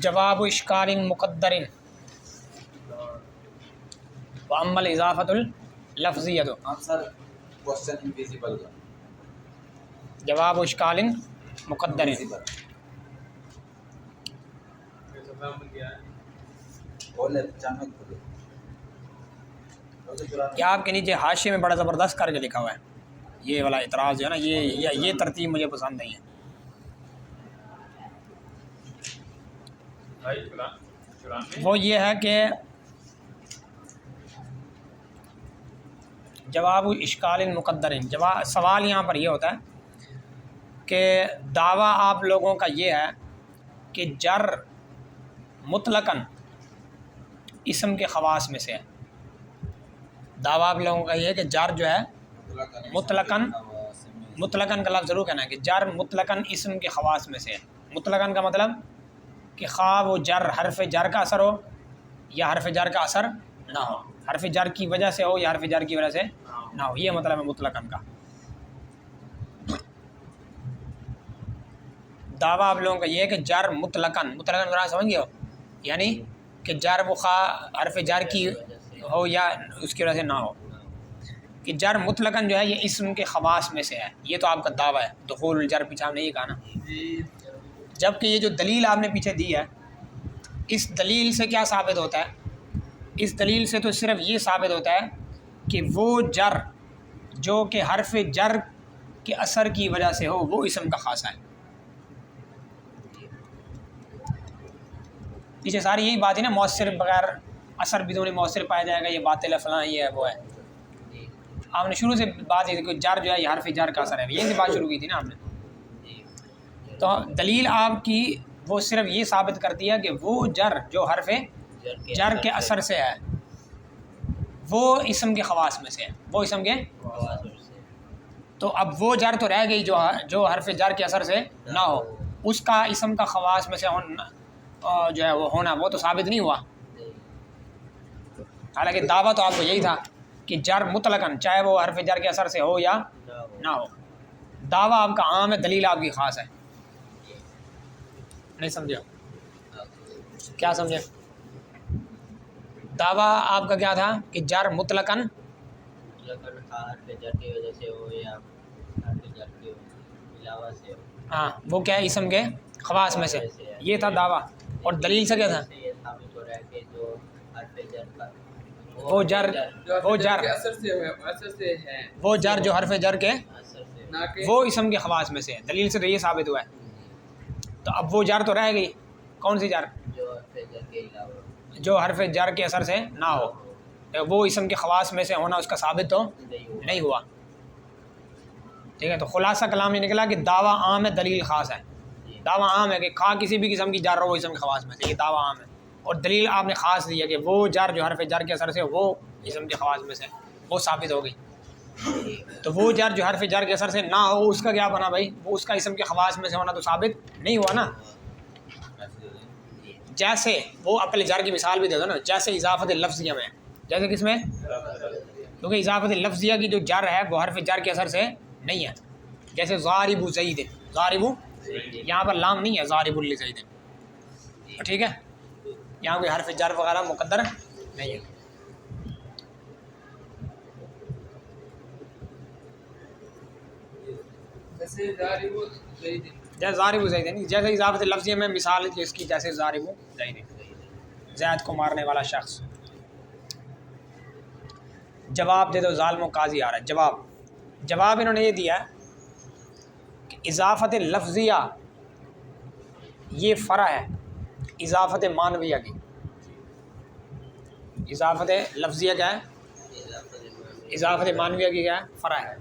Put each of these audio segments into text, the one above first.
جواب اشکال مقدر وعمل اضافت اللفظیت. آنسر کوشچن انویزیبل کا جواب اشکال مقدر. کیا آپ کے نیچے حاشیے میں بڑا زبردست کر کے لکھا ہوا ہے یہ والا اعتراض جو ہے نا یہ ترتیب مجھے پسند نہیں ہے. وہ یہ ہے کہ جواب اشکال مقدر. سوال یہاں پر یہ ہوتا ہے کہ دعویٰ آپ لوگوں کا یہ ہے کہ جر مطلقاً اسم کے خواص میں سے ہے. دعویٰ آپ لوگوں کا یہ ہے کہ جر جو ہے مطلقاً کا لفظ ضرور کہنا ہے کہ جر مطلقاً اسم کے خواص میں سے ہے. مطلقاً کا مطلب کہ خواہ وہ جر حرف جر کا اثر ہو یا حرف جر کا اثر نہ ہو، حرف جر کی وجہ سے ہو یا حرف جر کی وجہ سے نہ ہو، یہ مطلب ہے مطلقاً کا. دعویٰ آپ لوگوں کا یہ ہے کہ جر مطلقاً ذرا سمجھ گئے ہو، یعنی کہ جر وہ خواہ حرف جر کی ہو یا اس کی وجہ سے نہ ہو، کہ جر مطلقاً جو ہے یہ اسم کے خواص میں سے ہے. یہ تو آپ کا دعویٰ ہے. دخول الجر پیچھے آپ نے یہ کہا نا. جبکہ یہ جو دلیل آپ نے پیچھے دی ہے اس دلیل سے کیا ثابت ہوتا ہے؟ اس دلیل سے تو صرف یہ ثابت ہوتا ہے کہ وہ جر جو کہ حرف جر کے اثر کی وجہ سے ہو وہ اسم کا خاصہ ہے. پیچھے ساری یہی بات ہے نا، مؤثر بغیر اثر بدون مؤثر پایا جائے گا، یہ باطل ہے، فلاں یہ ہے وہ ہے. آپ نے شروع سے بات یہ کہ جر جو ہے یہ حرف جر کا اثر ہے، یہیں سے بات شروع کی تھی نا آپ نے. تو دلیل آپ کی وہ صرف یہ ثابت کرتی ہے کہ وہ جر جو حرف جر کے اثر سے ہے وہ اسم کے خواص میں سے ہے، وہ اسم کے. تو اب وہ جر تو رہ گئی جو حرف جر کے اثر سے نہ ہو، اس کا اسم کا خواص میں سے جو ہے وہ ہونا وہ تو ثابت نہیں ہوا. حالانکہ دعویٰ تو آپ کو یہی تھا کہ جر مطلقاً چاہے وہ حرف جر کے اثر سے ہو یا نہ ہو. دعویٰ آپ کا عام ہے، دلیل آپ کی خاص ہے. نہیں سمجھے؟ کیا سمجھے؟ دعویٰ آپ کا کیا تھا کہ جر مطلقاً حرف جر کی وجہ سے ہو یا حرف جر کے علاوہ سے ہو، ہاں وہ کیا ہے اسم کے خواص میں سے، یہ تھا دعویٰ. اور دلیل سے کیا تھا؟ یہ ثابت ہو رہا ہے کہ جو حرف جر کا وہ جر وہ جر جو حرف جر کے اثر سے وہ اسم کے خواص میں سے ہے. دلیل سے تو یہ ثابت ہوا ہے. تو اب وہ جر تو رہ گئی، کون سی جر؟ جو حرف جر کے علاوہ جو حرف جر کے اثر سے نہ ہو، وہ اسم کے خواص میں سے ہونا اس کا ثابت تو نہیں ہوا. ٹھیک ہے، تو خلاصہ کلام یہ نکلا کہ دعویٰ عام ہے، دلیل خاص ہے. دعویٰ عام ہے کہ خواہ کسی بھی قسم کی جر ہو وہ اسم کے خواص میں سے، یہ دعویٰ عام ہے. اور دلیل آپ نے خاص دی ہے کہ وہ جر جو حرف جر کے اثر سے وہ اسم کے خواص میں سے وہ ثابت ہو گئی. تو وہ جر جو حرف جر کے اثر سے نہ ہو اس کا کیا بنا بھائی؟ وہ اس کا اسم کے خواص میں سے ہونا تو ثابت نہیں ہوا نا. جیسے وہ اپنے جر کی مثال بھی دے دو نا، جیسے اضافت لفظیہ میں، جیسے کس میں؟ کیونکہ اضافت لفظیہ کی جو جر ہے وہ حرف جر کے اثر سے نہیں ہے. جیسے ضارب زید، ضارب یہاں پر لام نہیں ہے، ضارب لزید. ٹھیک ہے، یہاں کوئی حرف جر وغیرہ مقدر نہیں ہے. جیسے ضارب زید نہیں، جیسے اضافت لفظیہ میں مثال جس کی جیسے ضارب زید، زید کو مارنے والا شخص. جواب دے دو، ظالم و قاضی آ رہا ہے. جواب انہوں نے یہ دیا کہ اضافت لفظیہ یہ فرع ہے اضافت معنویہ کی. اضافت لفظیہ کیا ہے؟ اضافت معنویہ کی کیا ہے؟ فرع ہے.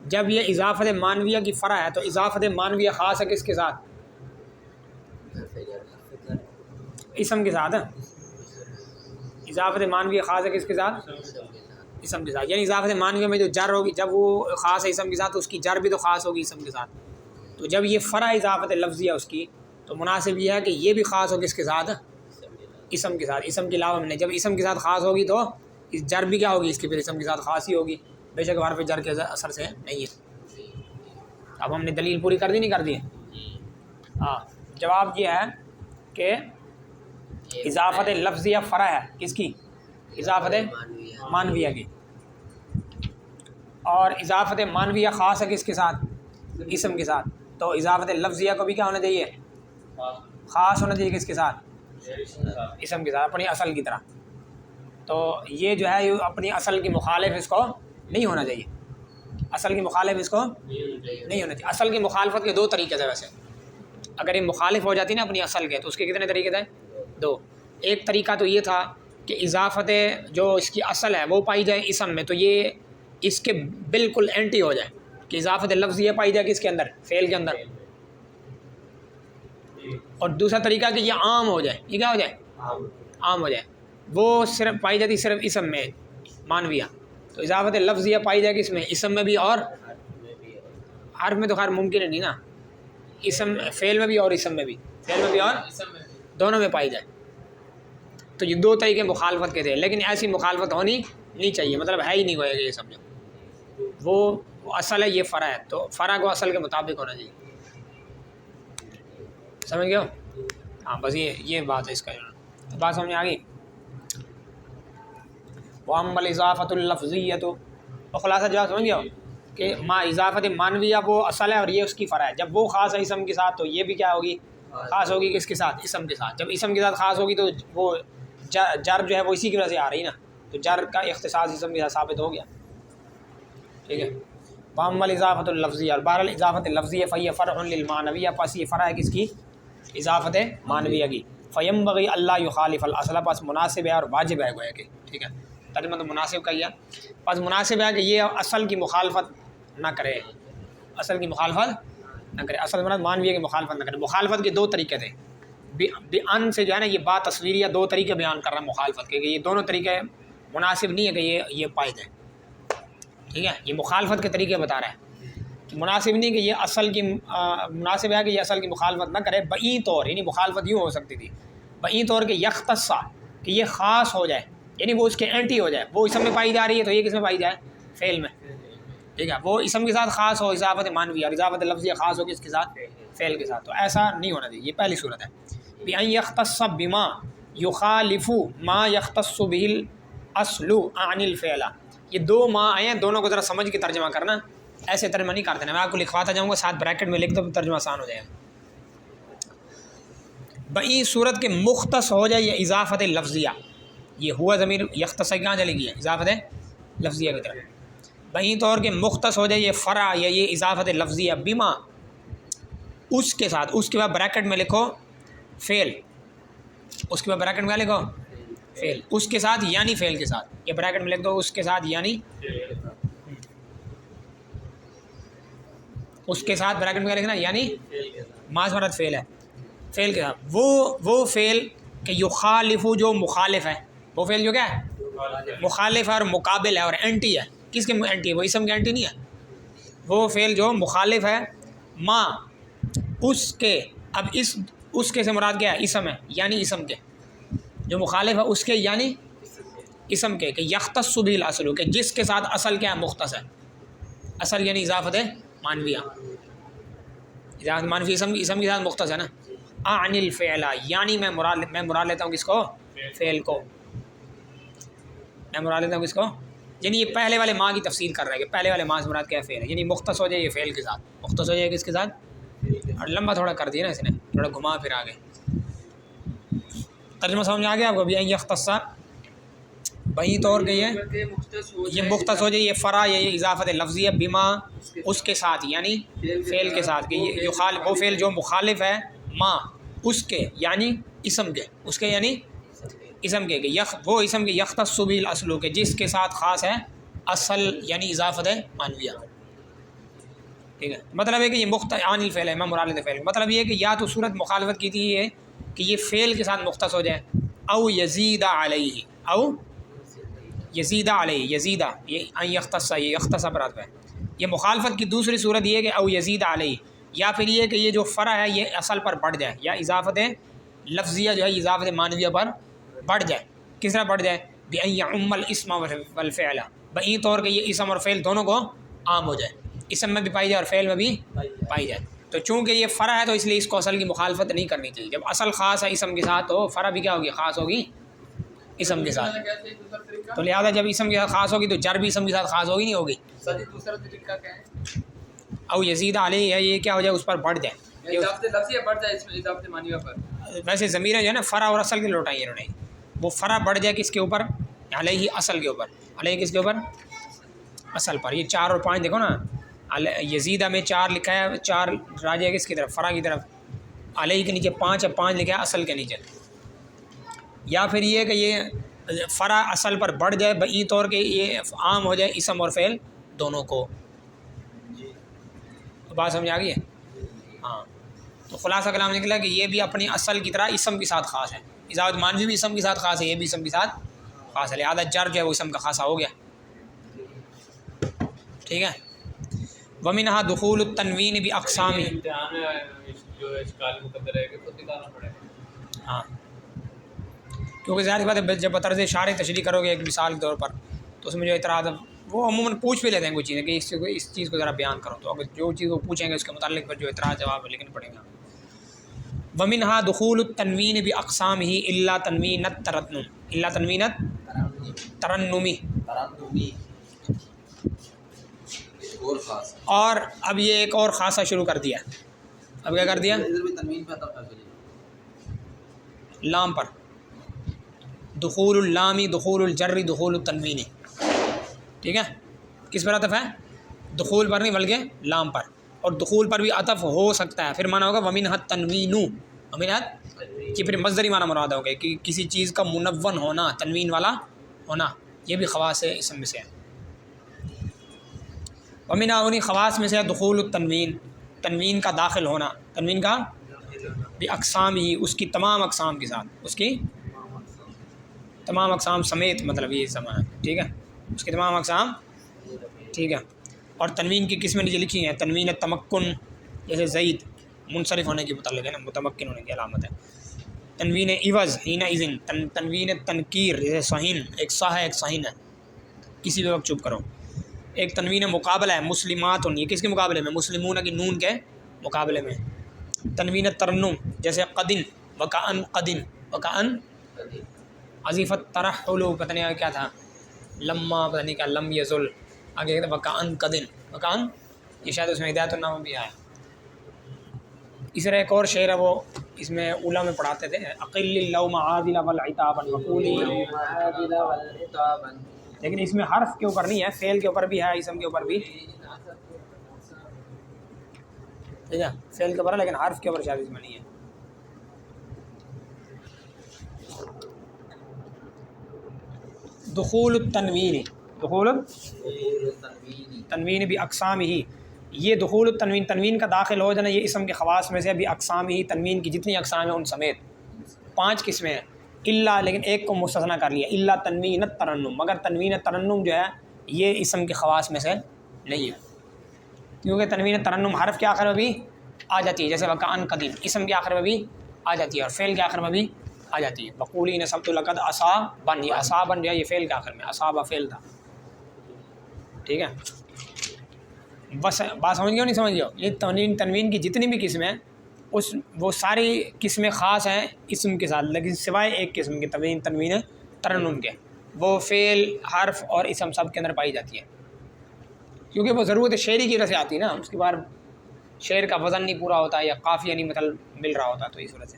جب یہ اضافت معنویہ کی فرع ہے تو اضافت معنویہ خاص ہے کس کے ساتھ؟ اسم کے ساتھ. اضافت معنویہ خاص ہے کس کے ساتھ؟ اسم کے ساتھ. یعنی اضافت معنویہ میں جو جر ہوگی جب وہ خاص ہے اسم کے ساتھ تو اس کی جر بھی تو خاص ہوگی اسم کے ساتھ. تو جب یہ فرع اضافت لفظیہ اس کی تو مناسب یہ ہے کہ یہ بھی خاص ہو کس کے ساتھ؟ اسم کے ساتھ. اسم کے علاوہ میں نے جب اسم کے ساتھ خاص ہوگی تو اس جر بھی کیا ہوگی اس کی پھر اسم کے ساتھ خاص ہی ہوگی، بے شک حرف جر کے اثر سے نہیں ہے. اب ہم نے دلیل پوری کر دی نہیں کر دی؟ جی ہاں، جواب یہ ہے کہ اضافت لفظیہ فرع ہے کس کی؟ اضافت مانویہ کی، اور اضافت مانویہ خاص ہے کس کے ساتھ؟ اسم کے ساتھ. تو اضافت لفظیہ کو بھی کیا ہونا چاہیے؟ خاص ہونا چاہیے کس کے ساتھ؟ اسم کے ساتھ، اپنی اصل کی طرح. تو یہ جو ہے یہ اپنی اصل کی مخالف اس کو نہیں ہونا چاہیے، اصل کی مخالف اس کو نہیں ہونا چاہیے. اصل کی مخالفت کے دو طریقے تھے ویسے، اگر یہ مخالف ہو جاتی نا اپنی اصل کے تو اس کے کتنے طریقے تھے؟ دو. ایک طریقہ تو یہ تھا کہ اضافت جو اس کی اصل ہے وہ پائی جائے اسم میں، تو یہ اس کے بالکل اینٹی ہو جائے کہ اضافت لفظ یہ پائی جائے کس کے اندر؟ فعل کے اندر. اور دوسرا طریقہ کہ یہ عام ہو جائے، یہ کیا ہو جائے؟ عام ہو جائے. وہ صرف پائی جاتی صرف اسم میں مانویہ، تو اضافت لفظ یہ پائی جائے کس میں؟ اسم میں بھی اور حرف میں. تو خیر ممکن ہے نہیں نا، اسم فعل میں بھی اور اسم میں بھی، فعل میں بھی اور دونوں میں پائی جائے. تو یہ دو طریقے مخالفت کے تھے، لیکن ایسی مخالفت ہونی نہیں چاہیے، مطلب ہے ہی نہیں ہوئے گا یہ سمجھو. وہ اصل ہے، یہ فرع ہے، تو فرع کو اصل کے مطابق ہونا چاہیے. سمجھ گئے ہو؟ ہاں بس یہ بات ہے اس کا. بات سمجھ آ گئی؟ وَأَمَّا الْإِضَافَةُ الْلَفْظِيَّةُ، تو خلاصہ جواب سمجھ گیا کہ ما اضافت مانویہ وہ اصل ہے اور یہ اس کی فرع ہے. جب وہ خاص ہے اسم کے ساتھ تو یہ بھی کیا ہوگی؟ خاص ہوگی کس کے ساتھ؟ اسم کے ساتھ. جب اسم کے ساتھ خاص ہوگی تو وہ جر جو ہے وہ اسی کی وجہ سے آ رہی نا، تو جر کا اختصاص اسم کے ساتھ ثابت ہو گیا. ٹھیک ہے. وَأَمَّا الْإِضَافَةُ الْلَفْظِيَّةُ، اور بہرحال اضافت لفظیہ فَهِيَ فَرْعٌ لِلْمَعْنَوِيَّہ، پس یہ فرع ہے کس کی؟ اضافت مانویہ کی. فَيَنبَغِي أَلَّا يُخَالِفَ الْأَصْلَ، پس مناسب ہے اور واجب ہے گویا کہ. ٹھیک ہے، ترجمہ تو مناسب کا کیا، پس مناسب ہے کہ یہ اصل کی مخالفت نہ کرے، اصل کی مخالفت نہ کرے. اصل مراد مانویہ کی مخالفت نہ کرے. مخالفت کے دو طریقے تھے، ان سے جو ہے نا یہ بات تصویریہ دو طریقے بیان کر رہا ہے مخالفت کے، کہ یہ دونوں طریقے مناسب نہیں ہے کہ یہ پائے جائیں. ٹھیک ہے، یہ مخالفت کے طریقے بتا رہا ہے کہ مناسب نہیں کہ یہ اصل کی مناسب ہے کہ یہ اصل کی مخالفت نہ کرے. بئی طور، یعنی مخالفت یوں ہو سکتی تھی بئی طور کہ یختصا، کہ یہ خاص ہو جائے، یعنی وہ اس کے اینٹی ہو جائے. وہ اسم میں پائی جا رہی ہے تو یہ کس میں پائی جائے؟ فعل میں. ٹھیک ہے، وہ اسم کے ساتھ خاص ہو اضافت مانویہ، اور اضافت لفظیہ خاص ہو کس کے ساتھ؟ فعل کے ساتھ. تو ایسا نہیں ہونا چاہیے. یہ پہلی صورت ہے. بِأَن يَخْتَصَّ بِمَا يُخَالِفُ مَا يَخْتَصُّ بِهِ الْأَصْلُ عَنِ الْفِعْلِ. یہ دو ماں آئے ہیں، دونوں کو ذرا سمجھ کے ترجمہ کرنا، ایسے ترجمہ نہیں کر دینا. میں آپ کو لکھواتا جاؤں گا، ساتھ بریکٹ میں لکھ دو، ترجمہ آسان ہو جائے گا. بئی صورت کے مختص ہو جائے یہ اضافت لفظیہ، یہ ہوا ضمیر یختص کہاں چلے گی؟ اضافت لفظیہ کی طرف. بئی طور کے مختص ہو جائے یہ فرع یا یہ اضافت لفظیہ بما، اس کے ساتھ، اس کے بعد بریکٹ میں لکھو فعل، اس کے بعد بریکٹ میں لکھو فعل، اس کے ساتھ یعنی فعل کے ساتھ. یہ بریکٹ میں لکھ دو، اس کے ساتھ یعنی، اس کے ساتھ بریکٹ میں کیا لکھنا؟ یعنی ماضی مراد فعل ہے، فعل کے ساتھ. وہ فعل کہ یخالف، جو مخالف ہے، وہ فعل جو کیا ہے؟ مخالف ہے اور مقابل ہے اور اینٹی ہے. کس کے اینٹی ہے؟ وہ اسم کے اینٹی نہیں ہے. وہ فعل جو مخالف ہے ما اس کے، اب اس کے سے مراد کیا ہے؟ اسم ہے، یعنی اسم کے، جو مخالف ہے اس کے یعنی اسم کے، کہ یختص بہ الاصل، کہ جس کے ساتھ اصل کیا ہے؟ مختص ہے. اصل یعنی اضافت مانویہ، اضافت مانوی اسم کے ساتھ مختص ہے نا. عن الفعل، یعنی میں مراد لیتا ہوں کس کو؟ فعل کو. میں مراد لیتا ہوں کس کو؟ یعنی یہ پہلے والے ماں کی تفصیل کر رہا ہے کہ پہلے والے ماں سے مراد کیا ہے؟ فعل ہے. یعنی مختص ہو جائے یہ فعل کے ساتھ، مختص ہو جائے کس کے ساتھ؟ اور لمبا تھوڑا کر دیا نا اس نے، تھوڑا گھما پھر آگے. ترجمہ سمجھ آ گیا آپ کو؟ بھی یختص بئی طور کہ یہ مختص ہو جائے یہ فرع یا یہ اضافت لفظیہ بما، اس کے ساتھ یعنی فعل کے ساتھ، کہ یہ وہ فعل جو مخالف ہے ما اس کے یعنی اسم کے، اس کے یعنی اسم کے، کہ وہ اسم کے یختص بہ الاصل، کے جس کے ساتھ خاص ہے اصل یعنی اضافت مانویہ. ٹھیک ہے، مطلب ہے کہ یہ عن الفعل ہے، میں مراد لیتے فعل. مطلب یہ ہے کہ یا تو صورت مخالفت کی تھی یہ کہ یہ فعل کے ساتھ مختص ہو جائے، او یزید علیہ، او یزید علیہ، یزیدہ یہ ان یختص، یہ یختص پر آتا ہے. یہ مخالفت کی دوسری صورت یہ ہے کہ او یزید علیہ، یا پھر یہ کہ یہ جو فرع ہے یہ اصل پر بڑھ جائے، یا اضافت لفظیہ جو ہے اضافت مانویہ پر بڑھ جائے. کس طرح بڑھ جائے؟ بأن یعم الاسم والفعل، بئی طور کہ یہ اسم اور فعل دونوں کو عام ہو جائے. اسم میں بھی پائی جائے اور فعل میں بھی پائی جائے. تو چونکہ یہ فرع ہے تو اس لیے اس کو اصل کی مخالفت نہیں کرنی چاہیے. جب اصل خاص ہے اسم کے ساتھ تو فرع بھی کیا ہوگی؟ خاص ہوگی اسم کے ساتھ. تو لہٰذا جب اسم کے ساتھ خاص ہوگی تو جر بھی اسم کے ساتھ خاص ہوگی نہیں ہوگی. سر جی دوسرا طریقہ کیا ہے؟ او یزید علیہ ہے، یہ کیا ہو جائے اس پر بڑھ جائے. اضافت لفظی بڑھ جائے اس میں اضافت معنیہ پر. ویسے ضمیریں جو ہے نا فرع اور اصل کے لوٹائی انہوں نے، وہ فرع بڑھ جائے کس کے اوپر؟ علیہ اصل کے اوپر. علیہ کس کے اوپر؟ اصل پر. یہ 4 اور 5 دیکھو نا، یزیدہ میں 4 لکھا ہے، 4 راجع کس کی طرف؟ فرع کی طرف. علیہ کے نیچے 5 ہے، 5 لکھا ہے اصل کے نیچے. یا پھر یہ کہ یہ فرع اصل پر بڑھ جائے بئی طور کہ یہ عام ہو جائے اسم اور فعل دونوں کو. بات سمجھ آ گئی ہے؟ ہاں. تو خلاصہ کلام نکلا کہ یہ بھی اپنی اصل کی طرح اسم کے ساتھ خاص ہے. اضافت مانوی بھی اسم کے ساتھ خاص ہے، یہ بھی اسم کے ساتھ خاص ہے. لہٰذا جر جو ہے وہ اسم کا خاصہ ہو گیا. ٹھیک ہے. ومنہا دخول التنوین باقسام. ہاں کیونکہ ظاہر بات ہے جب بطرز اشارے تشریح کرو گے ایک مثال کے طور پر تو اس میں جو اعتراض وہ عموماً پوچھ بھی لیتے ہیں کوئی چیزیں کہ اس چیز کو ذرا بیان کرو. تو اگر جو چیز وہ پوچھیں گے اس کے متعلق پر جو اعتراض جواب لکھنا پڑے گا. ومنہا دخول التنوین باقسامہ الا تنوین الترنم. الا تنوین الترنمی. اور خاص ہے. اور اب یہ ایک اور خاصہ شروع کر دیا. اب کیا کر دیا؟ ادھر بھی تنوین پہ عطف کر دیا. لام پر. دخول اللامی، دخول الجر، دخول التنوین. ٹھیک ہے. کس پر عطف ہے؟ دخول پر نہیں بلکہ لام پر. اور دخول پر بھی عطف ہو سکتا ہے. پھر معنی ہوگا ومنہ التنوین. ومنہ کہ پھر مصدری معنی مراد ہوگا کہ کسی چیز کا منون ہونا، تنوین والا ہونا. یہ بھی خواص ہے اسم میں سے ہے. ومنہ انہیں خواص میں سے ہے دخول التنوین، تنوین کا داخل ہونا. تنوین کا باقسام ہی، اس کی تمام اقسام کے ساتھ، اس کی تمام اقسام سمیت، مطلب یہ سمجھ. ٹھیک ہے. اس کی تمام اقسام. ٹھیک ہے. اور تنوین کی قسمیں نیچے لکھی ہیں. تنوین تمکن جیسے زید منصرف ہونے کے متعلق ہے نا، متمکن ہونے کی علامت ہے. تنوین عوض حین اذن. تنوین تنکیر جیسے صحین، ایک صح ہے ایک صحین ہے، کسی بھی وقت چپ کرو. ایک تنوین مقابلہ ہے مسلمات، یہ کس کے مقابلے میں؟ مسلمون کی نون کے مقابلے میں. تنوین ترنم جیسے قدن وکأن، قدن وکأن عزیفت ترحل، پتہ نہیں کیا تھا، لما پتہ نہیں کیا، لم یزل، آگے وکأن قدن، وکأن یہ شاید اس میں ہدایت النامہ بھی آیا. اس طرح ایک اور شعر ہے وہ اس میں اولا میں پڑھاتے تھے، اقل اللوم عاذلا والعتابا وقولی، لیکن اس میں حرف کے اوپر نہیں ہے، فعل کے اوپر بھی ہے، اسم کے اوپر بھی. ٹھیک ہے. فعل کے اوپر ہے لیکن حرف کے اوپر شاید اس میں نہیں ہے. دخول التنوین، دخول التنوین باقسام ہی. یہ دخول التنوین، تنوین کا داخل ہو جانا، یہ اسم کے خواص میں سے باقسام ہی، تنوین کی جتنی اقسام ہیں ان سمیت. 5 قسمیں ہیں. الا، لیکن ایک کو مستثنا کر لیا، الا تنوین الترنم. مگر تنوین الترنم جو ہے یہ اسم کے خواص میں سے نہیں ہے، کیونکہ تنوین ترنم حرف کے آخر میں بھی آ جاتی ہے، جیسے وکأن قدیم اسم کے آخر میں بھی آ جاتی ہے اور فعل کے آخر میں بھی آ جاتی ہے. وقولی نصبت لقد اصابن، یہ اصابن جو ہے یہ فعل کے آخر میں، اصابہ فعل تھا. ٹھیک ہے. بس بات سمجھ گئے ہو نہیں سمجھ گئے ہو؟ یہ تنوین کی جتنی بھی قسمیں وہ ساری قسمیں خاص ہیں اسم کے ساتھ، لیکن سوائے ایک قسم کی تنوین ترنم کے، وہ فعل، حرف اور اسم سب کے اندر پائی جاتی ہے، کیونکہ وہ ضرورت شعری کی وجہ سے آتی ہے نا. اس کے بعد شعر کا وزن نہیں پورا ہوتا یا قافیہ نہیں مطلب مل رہا ہوتا، تو اس وجہ سے.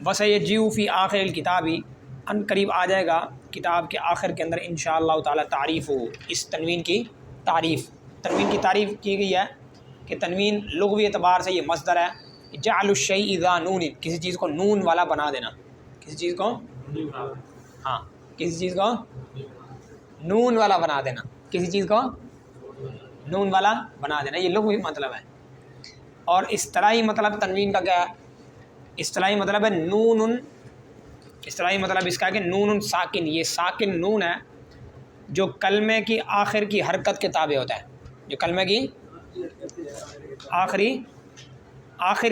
بس یہ جیو فی آخر الکتابی، ان قریب آ جائے گا کتاب کے آخر کے اندر انشاءاللہ تعالی تعریف ہو اس تنوین کی تعریف. تنوین کی تعریف کی گئی ہے کہ تنوین لغوی اعتبار سے یہ مصدر ہے، جعل الشیء ذا نون، کسی چیز کو نون والا بنا دینا. کسی چیز کو ہاں کسی چیز کو نون والا بنا دینا، کسی چیز کو نون والا بنا دینا، یہ لغوی مطلب ہے. اور اصطلاحی مطلب تنوین کا کیا ہے؟ اصطلاحی مطلب ہے نون، اصطلاحی مطلب اس کا ہے کہ نون ساکن، یہ ساکن نون ہے جو کلمے کی آخر کی حرکت کے تابع ہوتا ہے، جو کلمے کی آخر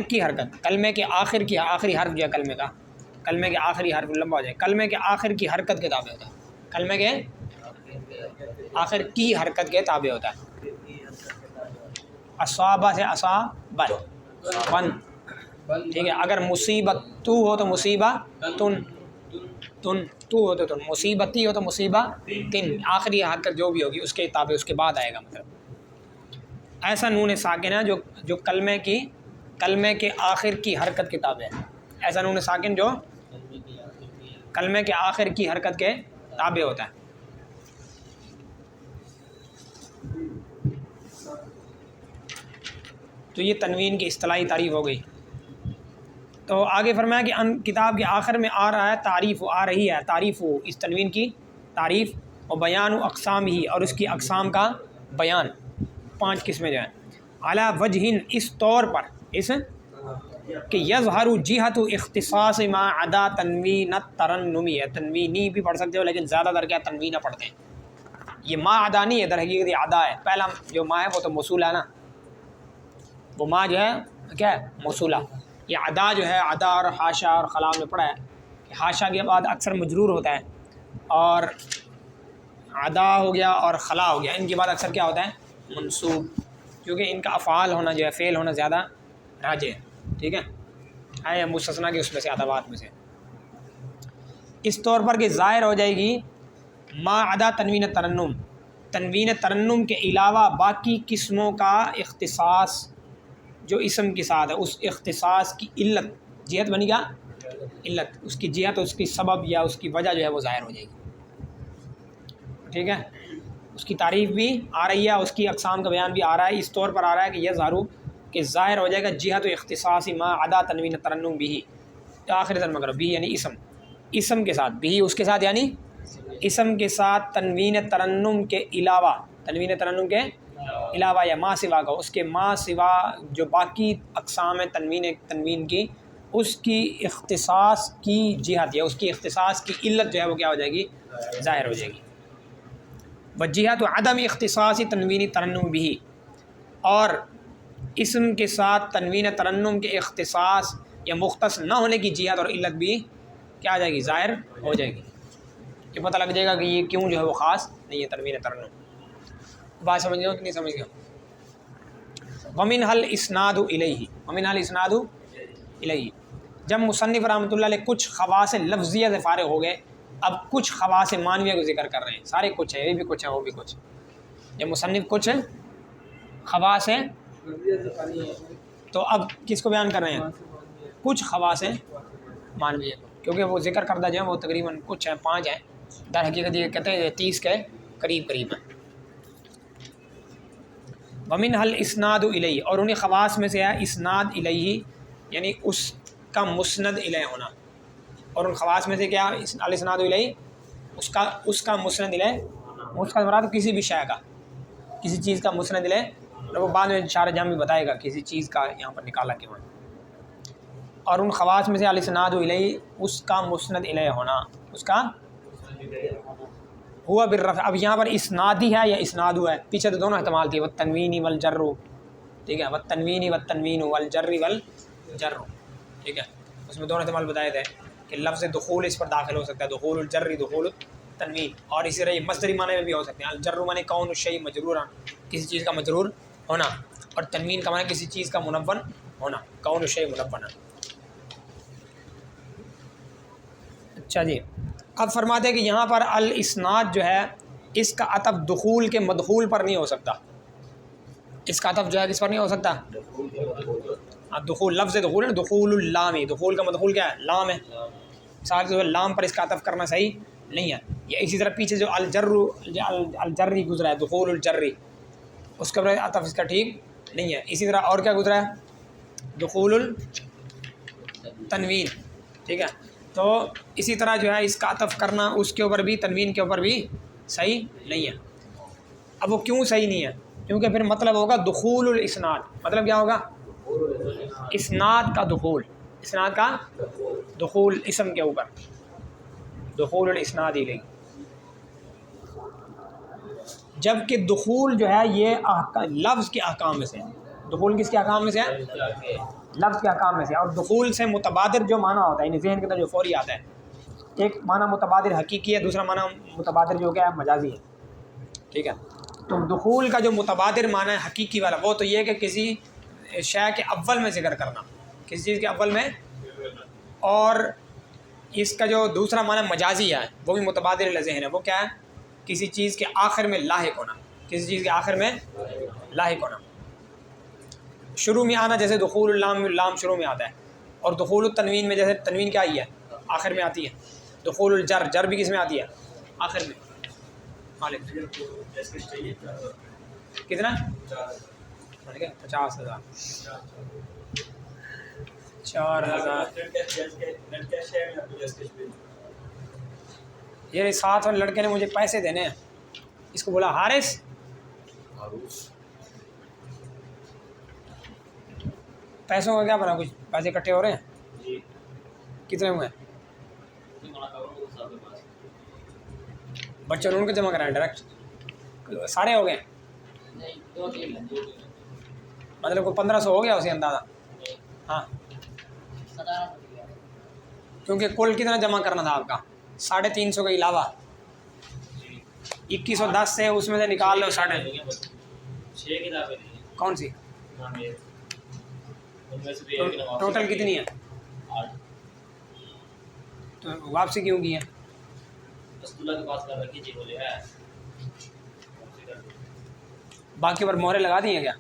کی حرکت، کلمے کے آخر کی آخری حرف جو ہے کلمے کا، کلمے کے آخری حرف لمبا ہو جائے، کلمے کے آخر کی حرکت کے تابع ہوتا ہے، کلمے کے آخر کی حرکت کے تابع ہوتا ہے. اصابہ سے اصابن، ٹھیک ہے. اگر مصیبت تو ہو تو مصیبہ تن، تو ہو تو تن، مصیبتی ہو تو مصیبہ تن، آخری حرکت جو بھی ہوگی اس کے تابع اس کے بعد آئے گا. مطلب ایسا نون ساکن ہے جو کلمے کے آخر کی حرکت کے تابع ہے. ایسا نون ساکن جو کلمے کے آخر کی حرکت کے تابع ہوتا ہے. تو یہ تنوین کی اصطلاحی تعریف ہو گئی. تو آگے فرمایا کہ ان کتاب کے آخر میں آ رہا ہے تعریف، آ رہی ہے تعریف، اس تنوین کی تعریف، و بیان و اقسام ہی، اور اس کی اقسام کا بیان. 5 قسمیں جو ہیں. علی وجہن، اس طور پر، اس کہ یظہر جہت اختصاص ما عدا تنوین الترنمی ہے. تنوینی بھی پڑھ سکتے ہو لیکن زیادہ تر کیا تنوینہ پڑھتے ہیں. یہ ما عدا نہیں ہے، در حقیقت یہ عدا ہے. پہلا جو ما ہے وہ تو موصولہ ہے نا، وہ ما جو ہے کیا ہے موصولہ. یہ عدا جو ہے، عدا اور حاشا اور خلا میں پڑھا ہے کہ حاشا کے بعد اکثر مجرور ہوتا ہے، اور عدا ہو گیا اور خلا ہو گیا ان کے بعد اکثر کیا ہوتا ہے منصوب، کیونکہ ان کا افعال ہونا جو ہے فعل ہونا زیادہ راجع ہے. ٹھیک ہے مستثنیٰ کے اس میں سے ادوات میں سے. اس طور پر کہ ظاہر ہو جائے گی ما عدا تنوین ترنم، تنوین ترنم کے علاوہ باقی قسموں کا اختصاص جو اسم کے ساتھ ہے، اس اختصاص کی علت، جہت بنی گا علت، اس کی جہت، اس کی سبب یا اس کی وجہ جو ہے وہ ظاہر ہو جائے گی. ٹھیک ہے، اس کی تعریف بھی آ رہی ہے، اس کی اقسام کا بیان بھی آ رہا ہے. اس طور پر آ رہا ہے کہ یہ کہ ظاہر ہو جائے گا جہت و اختصاص ما عدا تنوین ترنم بھی، آخر ترجمہ کرو بھی یعنی اسم کے ساتھ، بھی اس کے ساتھ یعنی اسم کے ساتھ تنوین ترنم کے علاوہ، تنوین ترنم کے علاوہ یا ما سوا کا، اس کے ما سوا جو باقی اقسام ہیں تنوین کی، اس کی اختصاص کی جہت یا اس کی اختصاص کی علت جو ہے وہ کیا ہو جائے گی ظاہر ہو جائے گی. وجہت و عدم اختصاص تنوین ترنم بھی، اور اسم کے ساتھ تنوین ترنم کے اختصاص یا مختص نہ ہونے کی جہت اور علت بھی کیا آ جائے گی ظاہر ہو جائے گی. یہ پتہ لگ جائے گا کہ یہ کیوں جو ہے وہ خاص نہیں ہے تنوین ترنم. بات سمجھ گئے ہو کہ نہیں سمجھ گئے ہو؟ ومن حل اسناد الیہ، ومن حل اسناد الیہ. جب مصنف رحمۃ اللہ علیہ کچھ خواص لفظیہ سے فارغ ہو گئے، اب کچھ خواص معنویہ کو ذکر کر رہے ہیں. سارے کچھ ہے، یہ بھی کچھ ہے وہ بھی کچھ. جب مصنف کچھ خواص ہیں تو اب کس کو بیان کر رہے ہیں؟ کچھ خواص معنویہ، کیونکہ وہ ذکر کردہ جو ہیں وہ تقریباً کچھ ہیں، 5 ہیں. در حقیقت یہ کہتے ہیں 30 کے قریب ہیں. ومن حل اسناد الیہ، اور انہیں خواص میں سے ہے اسناد الیہ یعنی اس کا مسند الیہ ہونا. اور ان خواص میں سے کیا الاسناد الیہ، اس کا مسند الیہ، اس کا مراد کسی بھی شے کا، کسی چیز کا مسند الیہ. وہ بعد میں اشارہ جہاں بھی بتائے گا کسی چیز کا یہاں پر نکالا کیوں ہے. اور ان خواص میں سے الاسناد الیہ اس کا مسند الیہ ہونا، اس کا ہوا بالرفع. اب یہاں پر اسنادی ہے یا اسنادو ہے، پیچھے تو دونوں احتمال تھی، والتنوین والجر. ٹھیک ہے، والتنوین والجر والجر. ٹھیک ہے، اس میں دونوں احتمال بتائے تھے کہ لفظ دخول اس پر داخل ہو سکتا ہے، دخول الجر دخول التنوین. اور اسی طرح یہ مصدری معنی میں بھی ہو سکتے ہیں. الجر معنی کون الشیء مجرورا، کسی چیز کا مجرور ہونا، اور تنوین کا معنی کسی چیز کا منون ہونا، کون الشیء منونا. اچھا جی، اب فرماتے ہیں کہ یہاں پر الاسناد جو ہے اس کا عطف دخول کے مدخول پر نہیں ہو سکتا. اس کا عطف جو ہے کس پر نہیں ہو سکتا؟ دخول، لفظ دخول ہے، دخول اللام، دخول کا مدخول کیا ہے؟ لام ہے. ساتھ جو ہے لام پر اس کا عطف کرنا صحیح نہیں ہے. یا اسی طرح پیچھے جو الجری گزرا ہے، دخول الجری، اس کا عطف اس کا ٹھیک نہیں ہے. اسی طرح اور کیا گزرا ہے؟ دخول التنوین. ٹھیک ہے، تو اسی طرح جو ہے اس کا عطف کرنا اس کے اوپر بھی، تنوین کے اوپر بھی صحیح نہیں ہے. اب وہ کیوں صحیح نہیں ہے؟ کیونکہ پھر مطلب ہوگا دخول الاسناد. مطلب کیا ہوگا؟ اسناد کا دخول، اسناد کا دخول اسم کے اوپر، دخول الاسناد الیہ. جبکہ دخول جو ہے یہ لفظ کے احکام میں سے ہے. دخول کس کے احکام میں سے ہے؟ لفظ کے احکام میں سے. اور دخول سے متبادر جو معنی ہوتا ہے، یعنی ذہن کے اندر جو فوری آتا ہے، ایک معنی متبادر حقیقی ہے، دوسرا معنی متبادر جو کیا ہے مجازی ہے. ٹھیک ہے، تو دخول کا جو متبادر معنی ہے حقیقی والا وہ تو یہ کہ کسی شے کے اول میں ذکر کرنا، کسی چیز کے اول میں، اور اس کا جو دوسرا معنی مجازی ہے وہ بھی متبادر لذہن ہے، وہ کیا ہے؟ کسی چیز کے آخر میں لاحق ہونا، کسی چیز کے آخر میں لاحق ہونا، شروع میں آنا، جیسے دخول اللام، اللام شروع میں آتا ہے، اور دخول التنوین میں جیسے تنوین کیا آئی ہے؟ آخر میں آتی ہے، دخول الجر، جر بھی کس میں آتی ہے؟ آخر میں۔ کتنا؟ 50,000 4,000 یہ ساتھ والے لڑکے نے مجھے پیسے دینے ہیں، اس کو بولا حارث پیسوں کا کیا بنا، کچھ پیسے اکٹھے ہو رہے ہیں؟ کتنے ہوئے؟ بچوں نے ان کو جمع کرائے ڈائریکٹ سارے ہو گئے، مطلب کوئی 1,500 ہو گیا اسے اندازہ؟ ہاں، کیونکہ کل کتنا جمع کرنا تھا آپ کا؟ 350 کے علاوہ 2110 سے اس میں سے نکال لو 6.5۔ کون سی ٹوٹل کتنی ہے؟ تو واپسی کیوں کی ہے؟ باقی پر مہرے لگا دی ہیں کیا؟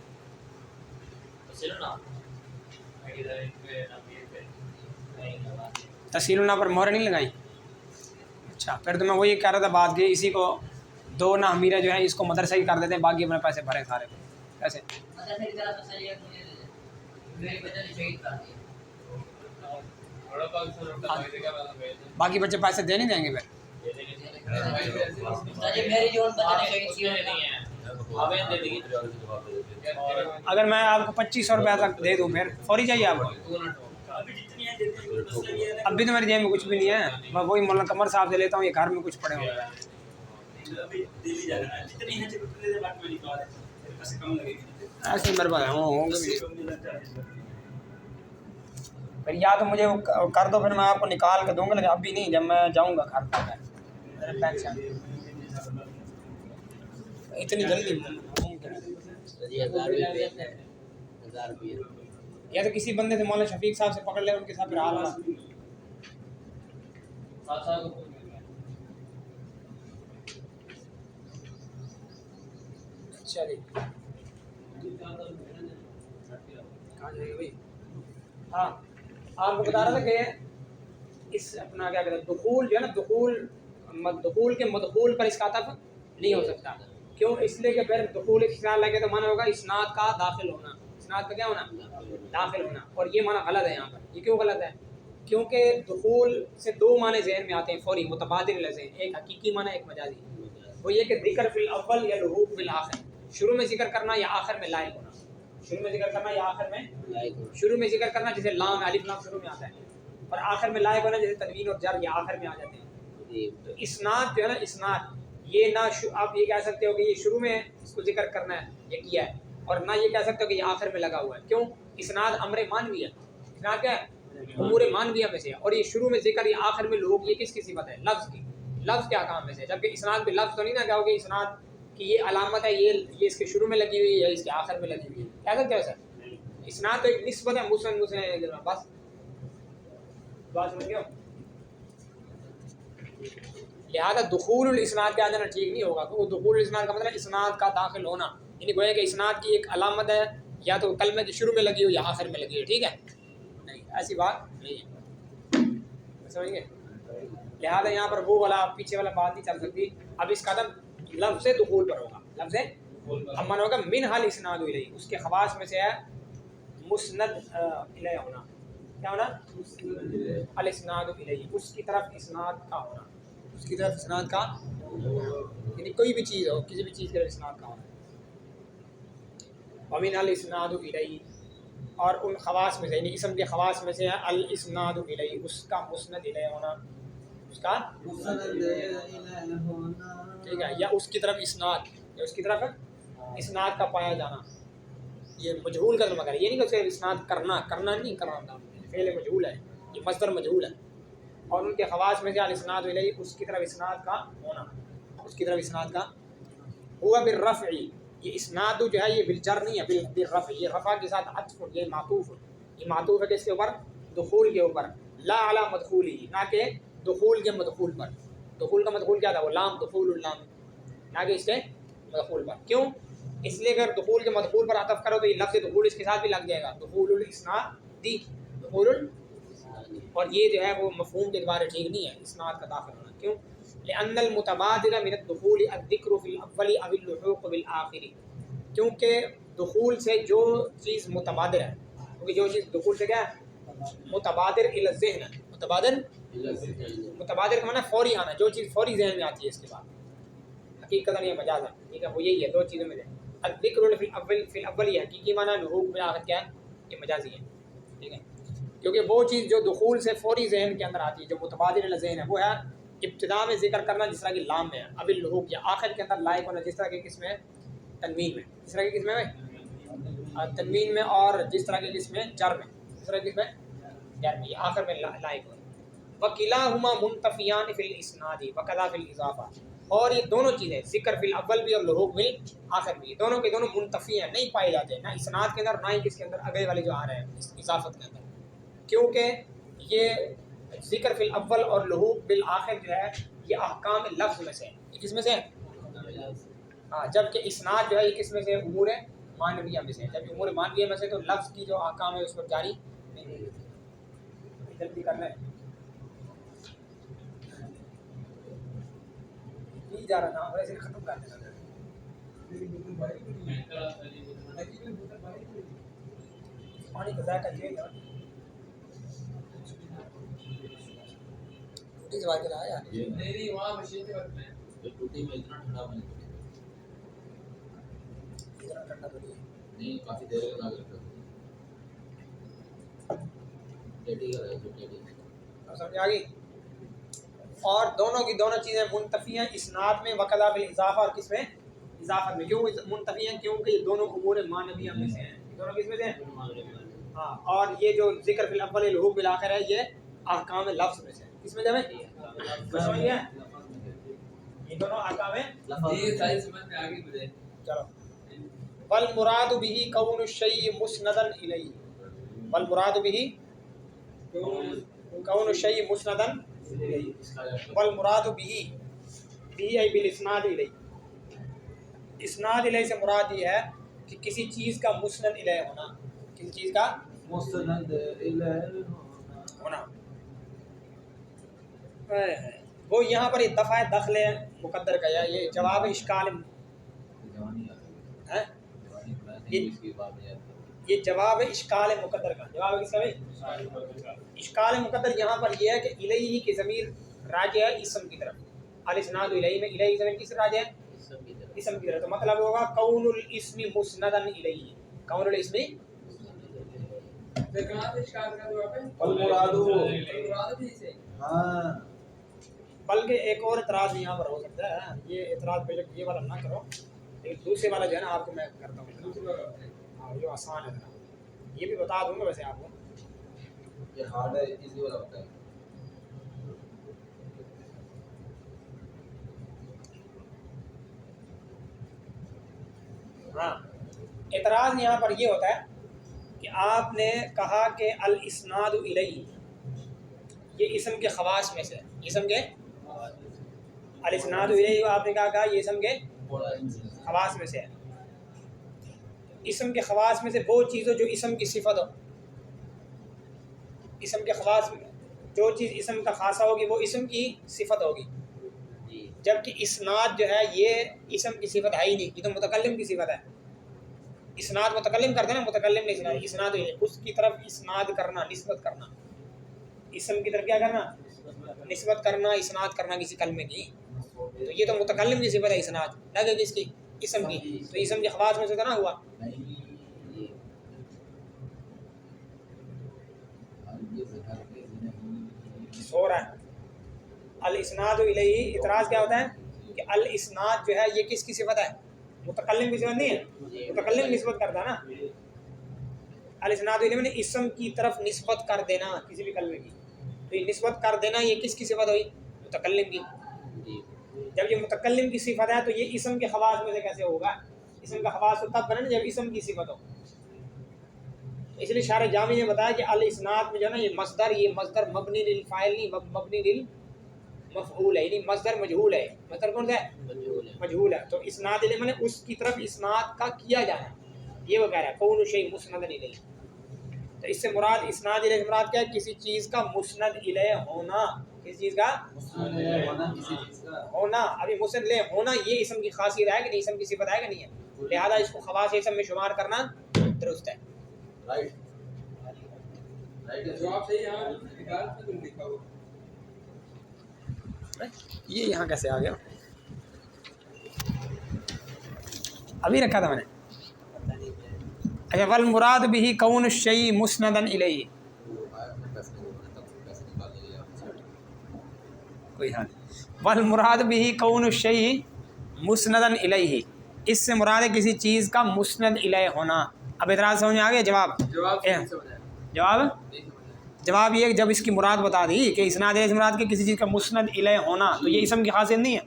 تحصیل پر مہرے نہیں لگائی؟ اچھا، پھر تو میں وہی کہہ رہا تھا بات کہ اسی کو 2 نہ امیرہ جو ہے اس کو مدرسہ ہی کر دیتے ہیں، باقی اپنے پیسے بھرے سارے پیسے۔ باقی بچے پیسے دے نہیں دیں گے پھر؟ اگر میں آپ کو 2500 روپیہ تک دے دوں پھر فوری چاہیے آپ کو؟ اب بھی تو میری جیب میں کچھ بھی نہیں ہے، میں وہی مولانا قمر صاحب سے لیتا ہوں، یہ گھر میں کچھ پڑے ہوئے ہیں۔ ایسے میرے پاس ہوں گے پھر، یا تو مجھے وہ کر دو، پھر میں آپ کو نکال کے دوں گا، لیکن اب بھی نہیں، جب میں جاؤں گا گھر پر اتنی جلدی یا تو کسی بندے سے مولانا شفیق صاحب سے پکڑ لے، ان کے ساتھ پھر حال ہونا۔ چلیے کہاں جائے گا بھائی؟ ہاں، آپ کو بتا رہا تھا کہ اس اپنا کیا کہتے ہیں دخول جو ہے نا، دخول کے مدخول پر اس کا عطف نہیں ہو سکتا۔ کیوں؟ اس لیے کہ پھر دخول اسناد لگے تو معنی ہوگا اسناد کا داخل ہونا، اسناد کا کیا ہونا؟ داخل ہونا، اور یہ معنی غلط ہے یہاں پر۔ یہ کیوں غلط ہے؟ کیونکہ دخول سے 2 معنی ذہن میں آتے ہیں فوری، متبادل لذہن، ایک حقیقی معنی، ایک مجازی۔ وہ یہ کہ ذکر فی الاول یا لحوق فی الآخر، شروع میں ذکر کرنا یا آخر میں لائق ہونا، شروع میں ذکر کرنا یا آخر میں شروع میں ذکر کرنا، جیسے لام، الف لام شروع میں آتا ہے، اور آخر میں لائق ہونا جیسے تنوین اور جر، یہ آخر میں آ جاتے ہیں۔ تو اسناد جو ہے نا، اسناد یہ نہ آپ یہ کہہ سکتے ہو کہ یہ شروع میں اس کو ذکر کرنا ہے، یہ کیا ہے، اور نہ یہ کہہ سکتے ہو کہ یہ آخر میں لگا ہوا ہے۔ کیوں؟ اسناد امر مانوی ہے، اسناد کیا ہے؟ امور مانویہ میں سے ہے، اور یہ شروع میں ذکر، یہ آخر میں لوگ، یہ کس کی صفت ہے؟ لفظ کی، لفظ کے احکام میں سے، جبکہ اسناد بھی لفظ تو نہیں نہ کہو کہ اسناد کی یہ علامت ہے، یہ اس کے شروع میں لگی ہوئی ہے یا اس کے آخر میں لگی ہوئی ہے، کہہ سکتے ہو سر؟ اسناد تو ایک نسبت ہے، مسلم بس، بات سمجھ گئے ہو؟ لہذا دخول الاسناد پہ آ جانا ٹھیک نہیں ہوگا، کیونکہ دخول الاسناد کا مطلب اسناد کا داخل ہونا، یعنی گویا کہ اسناد کی ایک علامت ہے، یا تو کلمے کے شروع میں لگی ہو یا آخر میں لگی ہو، ٹھیک ہے؟ نہیں، ایسی بات نہیں ہے، سمجھ گئے؟ لہذا یہاں پر وہ والا پیچھے والا بات نہیں چل سکتی۔ اب اس کا قدم لفظ دخول پر ہوگا، لفظ اب من ہوگا من حال اسناد الیہ، اس کے خواص میں سے ہے مسند الیہ ہونا، کیا ہونا؟ الاسناد الیہ، اس کی طرف اسناد کا ہونا، اس کی طرف اسناد کا، یعنی کوئی بھی چیز ہو، کسی بھی چیز کی طرف اسناد کا ہونا۔ ومن الاسناد الیہ، اور ان خواص میں سے، یعنی اسم کے خواص میں سے ہے الاسناد الیہ، اس کا مسند الیہ ہونا، اس کا ٹھیک ہے، یا اس کی طرف اسناد، یا اس کی طرف اسناد کا پایا جانا، یہ مجہول کا مگر یہ نہیں کہ صرف اسناد کرنا نہیں کرنا، فعل مجہول ہے، یہ مصدر مجہول ہے، اور ان کے خواص میں سے الاسناد الیہ، اس کی طرف اسناد کا ہونا، اس کی طرف اسناد کا ہوا بالرفع، یہ اسناد جو ہے یہ بالجر نہیں ہے، بالرفع، یہ رفع کے ساتھ عطف، یہ معطوف، یہ معطوف ہے کس کے اوپر؟ دخول کے اوپر، لا علی مدخولی، نہ کہ دخول کے مدخول پر۔ دخول کا مدخول کیا تھا؟ وہ لام، دخول اللام، نہ کہ اس کے مدخول پر۔ کیوں؟ اس لیے اگر دخول کے مدخول پر عطف کرو تو یہ لفظ دخول اس کے ساتھ بھی لگ جائے گا، دخول الاسناد دی، دخول اور یہ جو ہے وہ مفہوم کے دوبارے ٹھیک نہیں ہے اسناد کا داخل ہونا۔ کیوں؟ لأن المتبادل من الدخول الذکر فی الاول او اللحوق بالآخر، کیونکہ دخول سے جو چیز متبادر ہے، کیونکہ جو چیز دخول سے کیا ہے؟ متبادر الی الذہن ہے، متبادر کا معنی فوری آنا، جو چیز فوری ذہن میں آتی ہے اس کے بعد، حقیقت یہ مجاز ہے، ٹھیک ہے، وہ یہی ہے، دو چیزوں میں سے الذکر فی الاول یہ حقیقی معنی، لحوق بالآخر کیا ہے؟ یہ مجازی ہے، ٹھیک ہے، کیونکہ وہ چیز جو دخول سے فوری ذہن کے اندر آتی ہے، جو متبادر الی ذہن ہے، وہ ہے ابتدا میں ذکر کرنا جس طرح کی لام میں ہے، اب اللحوق یا آخر کے اندر لائق ہونا جس طرح کے قسم ہے تنوین میں، جس طرح کی قسم ہے تنوین میں، اور جس طرح کی قسم ہے جر میں، جس طرح کی قسم ہے جر میں، یہ آخر میں لائق ہونا۔ وَكِلَاهُمَا مُنْتَفِيَانِ فِي الْإِسْنَادِ وَكَذَا فِي الْإِضَافَةِ، اور یہ دونوں چیزیں ذکر فی الاول بھی اور لحوق بھی آخر بھی، دونوں کے دونوں منتفی ہیں، نہیں پائے جاتے، نہ اسناد کے اندر نہ ہی کس کے اندر اگلے والے جو آ رہے ہیں اضافت کے اندر، کیونکہ یہ ذکر فی الاول اور لحوق بالآخر جو ہے یہ احکام لفظ میں سے ہے، یہ کس میں سے ہے؟ ہاں، جبکہ اسناد جو ہے یہ کس میں سے ہے؟ امور معنویہ میں سے ہے، جبکہ امور معنویہ میں سے تو لفظ کی جو احکام ہے اس پر جاری نہیں، جلدی کرنا ہے نہیں جا رہا تھا، ویسے ختم کر دینا تھا۔ پانی کا ذائقہ چینج ہے، ٹوٹی سے بات آیا نہیں وہاں مشین کے وقت میں ٹوٹی میں اتنا ٹھنڈا پانی اتنا ٹھنڈا تو نہیں ہے۔ نہیں، کافی دیر لگا کرتا ٹیٹی کا رہا ٹیٹی سمجھ آ گئی؟ اور دونوں کی دونوں چیزیں منتفی ہیں اسناد میں، وکلا بالاضافہ، اور کس میں؟ اضافت میں۔ کیوں منتفی ہیں؟ کیونکہ یہ دونوں امور معنویہ میں سے ہیں، دونوں کس میں سے ہیں؟ ہاں، اور یہ جو ذکر فی الاول لحوق بالآخر ہے یہ احکام لفظ میں سے ہے، کس میں سے ہے؟ یہ دونوں احکام ہیں۔ یہ ساری سمجھ میں آگے مجھے چلو، والمراد به کون الشیء مسندا الیہ، والمراد به کون الشیء مسندا الیہ، والمراد به ای بالاسناد الیہ، اسناد الیہ سے مراد یہ ہے کہ کسی چیز کا مسند الیہ ہونا، کسی چیز کا مستند الیہ ہونا۔ وہ یہاں پر یہ دفعہ دخل مقدر کا ہے، یہ جواب اشکال ہے، یہ جواب اشکال مقدر کا، جواب کس کا ہے؟ اشکال مقدر یہاں پر یہ ہے کہ الیہ کی ضمیر راجع ہے اسم کی طرف، الاسناد الیہ میں الیہ ضمیر کس راجع ہے؟ اسم کی طرف، تو مطلب ہوگا کون الاسم مسندا الیہ، کون الاسم پھر کہاں سے اشکال کا جواب ہے؟ والمراد بھی سے ہاں، بلکہ ایک اور اعتراض یہاں پر ہو سکتا ہے، یہ اعتراض پہلے یہ والا نہ کرو، لیکن دوسرے والا جو ہے نا آپ کو میں کرتا ہوں، ہاں جو آسان ہے، یہ بھی بتا دوں گا ویسے آپ کو، یہ ہارڈ ہے، ایزی والا ہوتا ہے۔ ہاں اعتراض یہاں پر یہ ہوتا ہے کہ آپ نے کہا کہ الاسناد الیہ یہ اسم کے خواص میں سے، اسم کے الاسناد الیہ آپ نے کہا یہ اسم کے خواص میں سے ہے، اسم کے خواص میں سے وہ چیز ہو جو اسم کی صفت ہو، اسم کے خواص میں جو چیز اسم کا خاصہ ہوگی وہ اسم کی صفت ہوگی، جبکہ اسناد جو ہے یہ اسم کی صفت ہے ہی نہیں، یہ تو متکلم کی صفت ہے، اسناد متکلم کرتے ہیں نا، متکلم نہیں، اسناد اس کی طرف اسناد کرنا، نسبت کرنا، اسم کی طرف کیا کرنا؟ نسبت کرنا، اسناد کرنا کسی کلمے کی، تو یہ تو متکلم کی صفت ہے اسناد، نہ کہ کس کی؟ اسم کی، تو اسم کے خواص میں سے تو نہ ہوا۔ ہو رہا ہے الاسناد الیہ، اعتراض کیا ہوتا ہے کہ الاسناد جو ہے یہ کس کی صفت ہے؟ متکلم کی صفت نہیں ہے، متکلم نسبت کرتا ہے نا، الاسناد الیہ میں اسم کی طرف نسبت کر دینا کسی بھی کلمے کی، تو یہ نسبت کر دینا یہ کس کی صفت ہوئی؟ متکلم کی، جب یہ متکلم کی صفت ہے تو یہ اسم کے خواص میں سے کیسے ہوگا؟ اسم کا خواص تو تب بنے نا جب اسم کی صفت ہو. اس لیے شارح جامی نے بتایا کہ الاسناد میں جو ہے نا یہ مصدر مبنی للفاعل نہیں، مبنی للمفعول ہے، یعنی مصدر مجہول ہے. مصدر کون سا ہے؟ مجہول ہے. تو اسناد الیہ میں اس کی طرف اسناد کا کیا جانا، یہ وہ کہہ رہا ہے کون شیء مسند الیہ. تو اس سے مراد اسناد الیہ سے مراد کیا ہے؟ کسی چیز کا مسند الیہ ہونا. کسی چیز کا ہونا. ابھی مسند الیہ ہونا یہ اسم کی خاصیت ہے کہ نہیں، اسم کی صفت ہے کہ نہیں ہے، لہذا اس کو خواص اسم میں شمار کرنا درست ہے. رائٹ جواب صحیح ہے. ہاں نکال کے تم لکھا ہو یہ یہاں کیسے آ گیا؟ ابھی رکھا تھا میں نے. اچھا والمراد به کون الشیء مسندا الیہ. کوئی حال والمراد به کون الشیء مسندا الیہ، اس سے مراد ہے کسی چیز کا مسند الیہ ہونا. اب اعتراض سمجھ میں آ گیا؟ جواب یہ کہ جب اس کی مراد بتا دی کہ اسناد الیہ سے مراد کہ کسی چیز کا مسند الیہ ہونا، تو یہ اسم کی خاصیت نہیں ہے.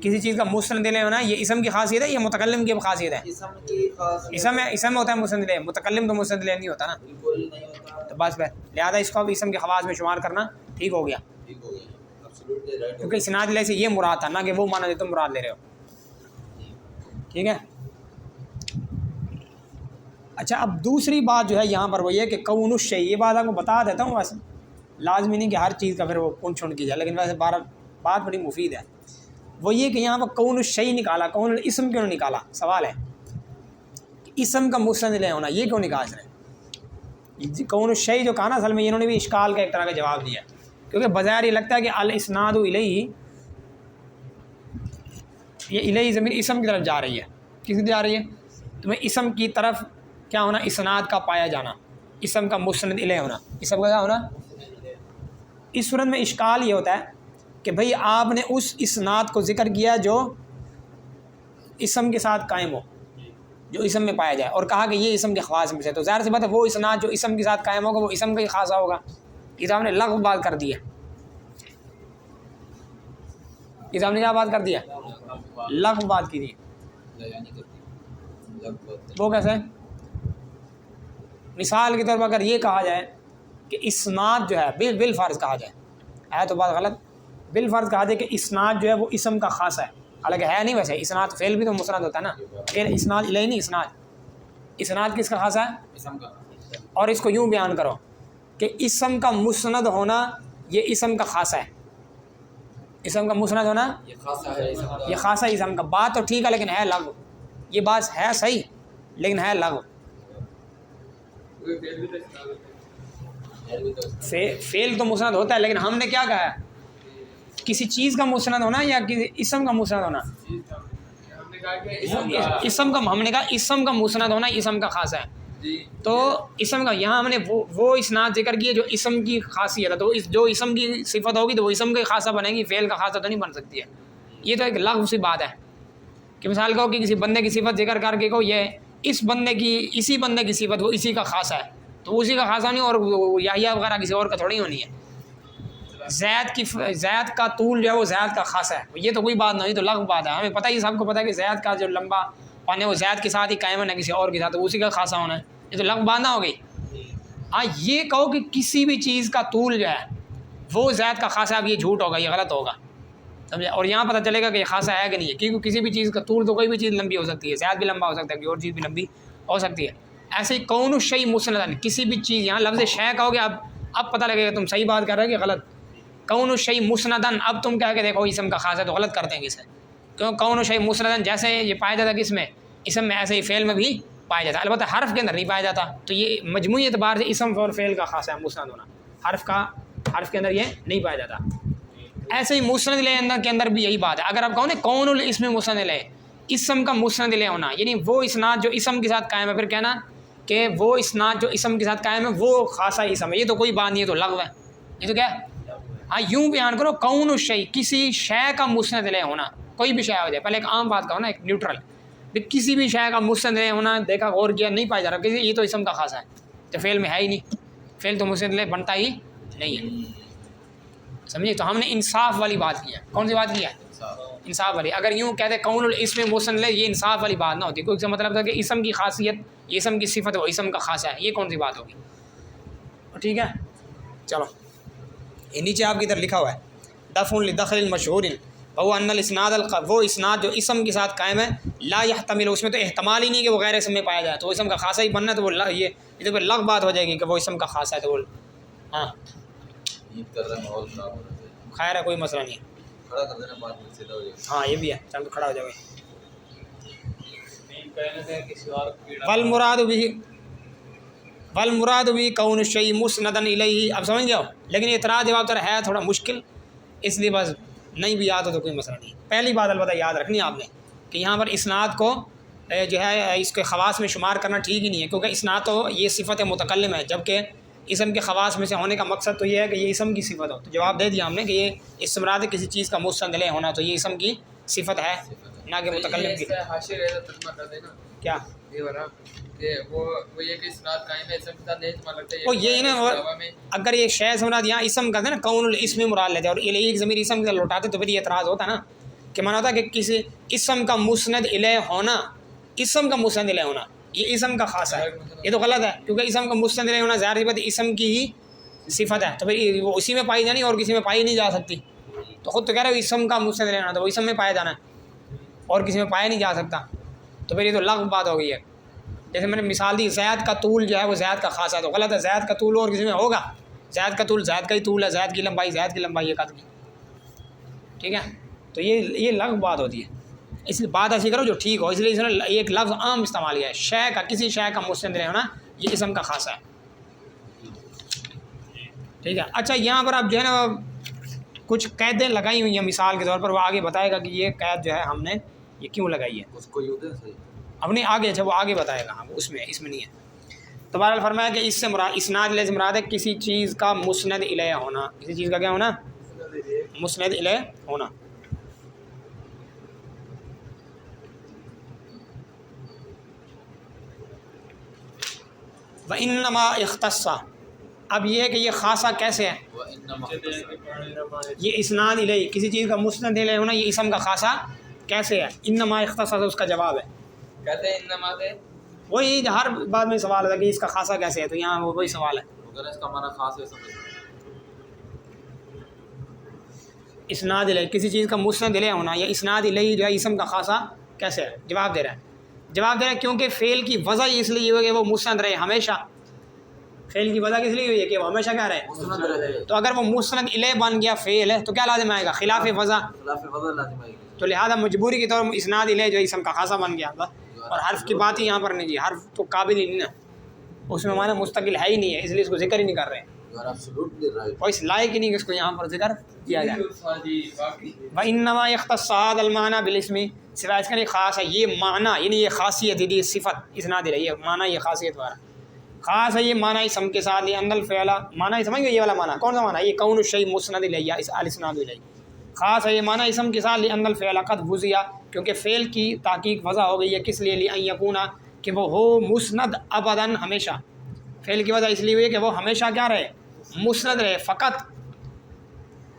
کسی چیز کا مسند الیہ ہونا یہ اسم کی خاصیت ہے، یہ متکلم کی خاصیت ہے. اسم میں ہوتا ہے مسند الیہ، متکلم تو مسند الیہ نہیں ہوتا نا. تو بس لہٰذا اس کو اب اسم کے خواص میں شمار کرنا ٹھیک ہو گیا، کیونکہ اسناد الیہ سے یہ مراد تھا، نہ کہ وہ معنی جو تم مراد لے رہے ہو. ٹھیک ہے. اچھا اب دوسری بات جو ہے یہاں پر وہ یہ کہ کون الشیء، یہ بات آپ کو بتا دیتا ہوں، ویسے لازمی نہیں کہ ہر چیز کا پھر وہ پن چھن کی جائے، لیکن ویسے بات بڑی مفید ہے. وہ یہ کہ یہاں پر کون الشیء نکالا، کون الاسم کیوں نکالا؟ سوال ہے کہ اسم کا مسند الیہ ہونا یہ کیوں نکالا اس نے؟ کون الشیء جو کہا نا اصل میں انہوں نے بھی اشکال کا ایک طرح کا جواب دیا، کیونکہ بظاہر یہ لگتا ہے کہ الاسناد الیہ، یہ الیہ ضمیر اسم کی طرف جا رہی ہے. کس کی جا رہی ہے؟ تمہیں اسم کی طرف کیا ہونا؟ اسناد کا پایا جانا، اسم کا مسند الیہ ہونا، اسم کا کیا ہونا؟ اس صورت میں اشکال یہ ہوتا ہے کہ بھئی آپ نے اس اسناد کو ذکر کیا جو اسم کے ساتھ قائم ہو، جو اسم میں پایا جائے، اور کہا کہ یہ اسم کے خواص میں سے، تو ظاہر سی بات ہے وہ اسناد جو اسم کے ساتھ قائم ہوگا وہ اسم کا ہی خاصہ ہوگا. یہ آپ نے لغو بات کر دی ہے، یہ آپ نے کیا بات کر دیا؟ لغو بات کی دی. وہ کیسے؟ مثال کے طور پر اگر یہ کہا جائے کہ اسناد جو ہے بالفرض کہا جائے، ہے تو بات غلط، بالفرض کہا جائے کہ اسناد جو ہے وہ اسم کا خاصہ ہے، حالانکہ ہے نہیں. ویسے اسناد فعل بھی تو مسند ہوتا ہے نا، پھر اسناد الیہ نہیں، اسناد کس کا خاصہ ہے؟ اسم کا. اور اس کو یوں بیان کرو کہ اسم کا مسند ہونا یہ اسم کا خاصہ ہے، اسم کا مسند ہونا یہ خاصہ اسم کا. بات تو ٹھیک ہے لیکن ہے لغو، یہ بات ہے صحیح لیکن ہے لغو. فعل تو مسند ہوتا ہے لیکن ہم نے کیا کہا ہے؟ کسی چیز کا مسند ہونا یا کسی اسم کا مسند ہونا؟ اسم کا، ہم نے کہا اسم کا مسند ہونا اسم کا خاصہ ہے. تو اسم کا یہاں ہم نے وہ اسناد ذکر کیے جو اسم کی خاصیت ہے، تو جو اسم کی صفت ہوگی تو وہ اسم کا خاصہ بنے گی، فعل کا خاصہ تو نہیں بن سکتی ہے. یہ تو ایک لغو سی بات ہے کہ مثال کہو کہ کسی بندے کی صفت ذکر کر کے کہو یہ اس بندے کی، اسی بندے کی صفت وہ اسی کا خاصہ ہے، تو اسی کا خاصہ نہیں، اور یحییٰ وغیرہ کسی اور کا تھوڑی ہونی ہے. زید کا طول جو ہے وہ زید کا خاصہ ہے، یہ تو کوئی بات نہیں، تو لغو بات ہے. ہمیں پتہ ہی سب کو پتہ ہے کہ زید کا جو لمبا پانے وہ زید کے ساتھ ہی قائم ہے، نہ کسی اور کے ساتھ، تو اسی کا خاصہ ہونا ہے. یہ تو لغو بات نہ ہو گئی. ہاں یہ کہو کہ کسی بھی چیز کا طول جو ہے وہ زید کا خاصہ، اب یہ جھوٹ ہوگا، یہ غلط ہوگا، سمجھے. اور یہاں پتہ چلے گا کہ یہ خاصہ ہے کہ نہیں ہے، کیونکہ کسی بھی چیز کا طول تو کوئی بھی چیز لمبی ہو سکتی ہے، زید بھی لمبا ہو سکتا ہے، کوئی اور چیز بھی لمبی ہو سکتی ہے. ایسے ہی کون الشیء مسندن، کسی بھی چیز، یہاں لفظ شے کہو گے اب پتہ لگے گا تم صحیح بات کر رہے ہو کہ غلط. کون الشیء مسندن، اب تم کہہ کے دیکھو اسم کا خاص ہے تو غلط کرتے ہیں کسے. کیوں کون الشیء مسندن، جیسے یہ پایا جاتا کس میں؟ اسم میں، ایسے ہی فعل میں بھی پایا جاتا ہے، البتہ حرف کے اندر نہیں پایا جاتا. تو یہ مجموعی اعتبار سے اسم اور فعل کا خاصہ ہے مسند ہونا، حرف کے اندر یہ نہیں پایا جاتا. ایسے ہی مسند الیہ کے اندر بھی یہی بات ہے. اگر آپ کہو نا کون الاسم مسند الیہ، اسم کا مسند الیہ ہونا، یعنی وہ اسناد جو اسم کے ساتھ قائم ہے، پھر کہنا کہ وہ اسناد جو اسم کے ساتھ قائم ہے وہ خاصہ اسم ہے، یہ تو کوئی بات نہیں ہے، تو لغو ہے. یہ تو کیا ہے؟ ہاں یوں بیان کرو کون الشیء، کسی شے کا مسند الیہ ہونا، کوئی بھی شے ہو جائے. پہلے ایک عام بات کہو نا، ایک نیوٹرل، کسی بھی شے کا مسند الیہ ہونا، دیکھا غور کیا نہیں پایا جا رہا، کسی یہ تو اسم کا خاصہ ہے، تو فعل میں ہے ہی نہیں، فعل تو مسند الیہ بنتا ہی نہیں ہے. سمجھے. تو ہم نے انصاف والی بات کی ہے. کون سی بات کی ہے؟ انصاف والی. اگر یوں کہتے کون الاسم مسند الیہ، یہ انصاف والی بات نہ ہوتی. کوئی کا مطلب تھا کہ اسم کی خاصیت، یہ اسم کی صفت ہے وہ اسم کا خاصہ ہے، یہ کون سی بات ہوگی؟ ٹھیک ہے چلو. یہ نیچے آپ کی ادھر لکھا ہوا ہے دفع لدخل المشہور وهو ان الاسناد وہ اسناد جو اسم کے ساتھ قائم ہے لا يحتمل، اس میں تو احتمال ہی نہیں کہ وہ غیر اسم میں پایا جائے، تو اسم کا خاصہ ہی بننا ہے، تو وہ یہ ادھر پہ لغ بات ہو جائے گی کہ وہ اسم کا خاصہ ہے. تو وہ ہاں خیر ہے، کوئی مسئلہ نہیں ہے. کھڑا کر دینا بعد میں سیدھا ہو جائے گا. ہاں یہ بھی ہے، چل تو کھڑا ہو جائے گا. والمراد بھی کون الشیء مسندا الیہ. اب سمجھ گئے ہو، لیکن اعتراض جواب تو ہے تھوڑا مشکل، اس لیے بس نہیں بھی یاد ہو تو کوئی مسئلہ نہیں. پہلی بات البتہ یاد رکھنی ہے آپ نے کہ یہاں پر اسناد کو جو ہے اس کے خواص میں شمار کرنا ٹھیک ہی نہیں ہے، کیونکہ اسناد تو یہ صفت متکلم ہے، جبکہ اسم کے خواص میں سے ہونے کا مقصد تو یہ ہے کہ یہ اسم کی صفت ہو. تو جواب دے دیا ہم نے کہ یہ اس سے مراد کسی چیز کا مسند الیہ ہونا، تو یہ اسم کی صفت ہے نہ کہ متکلم کی. کیا وہ یہی نا، اگر یہ شے سے مراد یہاں اسم کا تھا نا، کون الاسم مراد لیتے اور الیہ کی ضمیر اسم کا لوٹاتے تو پھر یہ اعتراض ہوتا نا کہ مانا ہوتا کہ کسی اسم کا مسند الیہ ہونا، اسم کا مسند الیہ ہونا یہ اسم کا خاصہ ہے. یہ تو غلط ہے، کیونکہ اسم کا مسند الیہ ہونا ظاہر بات اسم کی ہی صفت ہے، تو پھر وہ اسی میں پائی جانی اور کسی میں پائی نہیں جا سکتی. تو خود تو کہہ رہے ہو اسم کا مسند الیہ ہونا، تو وہ اسم میں پایا جانا ہے اور کسی میں پایا نہیں جا سکتا، تو پھر یہ تو لغو بات ہو گئی ہے. جیسے میں نے مثال دی زید کا طول جو ہے وہ زید کا خاصہ ہے، تو غلط ہے. زید کا طول اور کسی میں ہوگا، زید کا طول زید کا ہی طول ہے، زید کی لمبائی زید کی لمبائی ہے قد کی. ٹھیک ہے، تو یہ لغو بات ہوتی ہے. اس لیے بات ایسی کرو جو ٹھیک ہو. اس لیے اس نے ایک لفظ عام استعمال کیا ہے، شے کا، کسی شے کا مسند الیہ ہونا یہ اسم کا خاصہ ہے. ٹھیک ہے. اچھا یہاں پر اب جو ہے نا کچھ قیدیں لگائی ہوئی ہیں مثال کے طور پر، وہ آگے بتائے گا کہ یہ قید جو ہے ہم نے یہ کیوں لگائی ہے. اس کو یوں دیں صحیح. ہم نے آگے اچھا وہ آگے بتائے گا، اس میں نہیں ہے. تو بہرحال فرمایا کہ اس سے مراد اسناد الیہ سے مراد ہے کسی چیز کا مسند الیہ ہونا. کسی چیز کا کیا ہونا؟ مسند الیہ ہونا. وَإِنَّمَا اختص، اب یہ ہے کہ یہ خاصہ کیسے ہے؟ یہ اسناد الیہ کسی چیز کا مسند الیہ ہونا یہ اسم کا خاصہ کیسے ہے؟ انما اختص اس کا جواب ہے، کہتے ہیں انما سے وہی ہر بات میں سوال ہے کہ اس کا خاصہ کیسے ہے، تو یہاں وہی سوال ہے. اگر اس کا معنی خاص ہے سمجھ اسناد الیہ کسی چیز کا مسند الیہ ہونا یا اسناد الیہ جو ہے اسم کا خاصہ کیسے ہے؟ جواب دے رہا ہے کیونکہ فعل کی وجہ اس لیے ہوئی کہ وہ مسند رہے ہمیشہ. فعل کی وجہ کس لیے ہوئی ہے کہ وہ ہمیشہ کیا رہے. تو اگر وہ مسند الیہ بن گیا فعل ہے تو کیا لازم آئے گا؟ خلاف وجہ. لازم آئے گی. تو لہذا مجبوری کے طور پر اسناد الیہ جو اسم کا خاصہ بن گیا. اور حرف کی بات ہی یہاں پر نہیں جی، حرف تو قابل ہی نہیں نا، اس میں معنی مستقل ہے ہی نہیں ہے، اس لیے اس کو ذکر ہی نہیں کر رہے ہیں. اور اس لائق ہی نہیں کہ اس کو یہاں پر ذکر کیا جائے. وَإِنَّمَا يَخْتَصُّ هَذَا الْمَعْنَى بِالْإِسْمِ، سوائے اس کا نہیں خاص ہے یہ معنی، یعنی یہ خاصیت یہ صفت اسناد الیہ یہ معنی یہ خاصیت والا خاص ہے. یہ معنی اسم کے ساتھ لأن الفعل معنی سمجھ گئے، یہ والا معنی کون سا معنی؟ یہ کون الشیء مسند الیہ الاسناد الیہ خاص ہے. یہ معنی اسم کے ساتھ لأن الفعل قد وضع، کیونکہ فعل کی تحقیق وضع ہو گئی ہے. کس لیے؟ لأن یکون کہ وہ ہو مسند ابدا ہمیشہ. فعل کی وجہ اس لیے ہوئی کہ وہ ہمیشہ کیا رہے؟ مسند رہے. فقط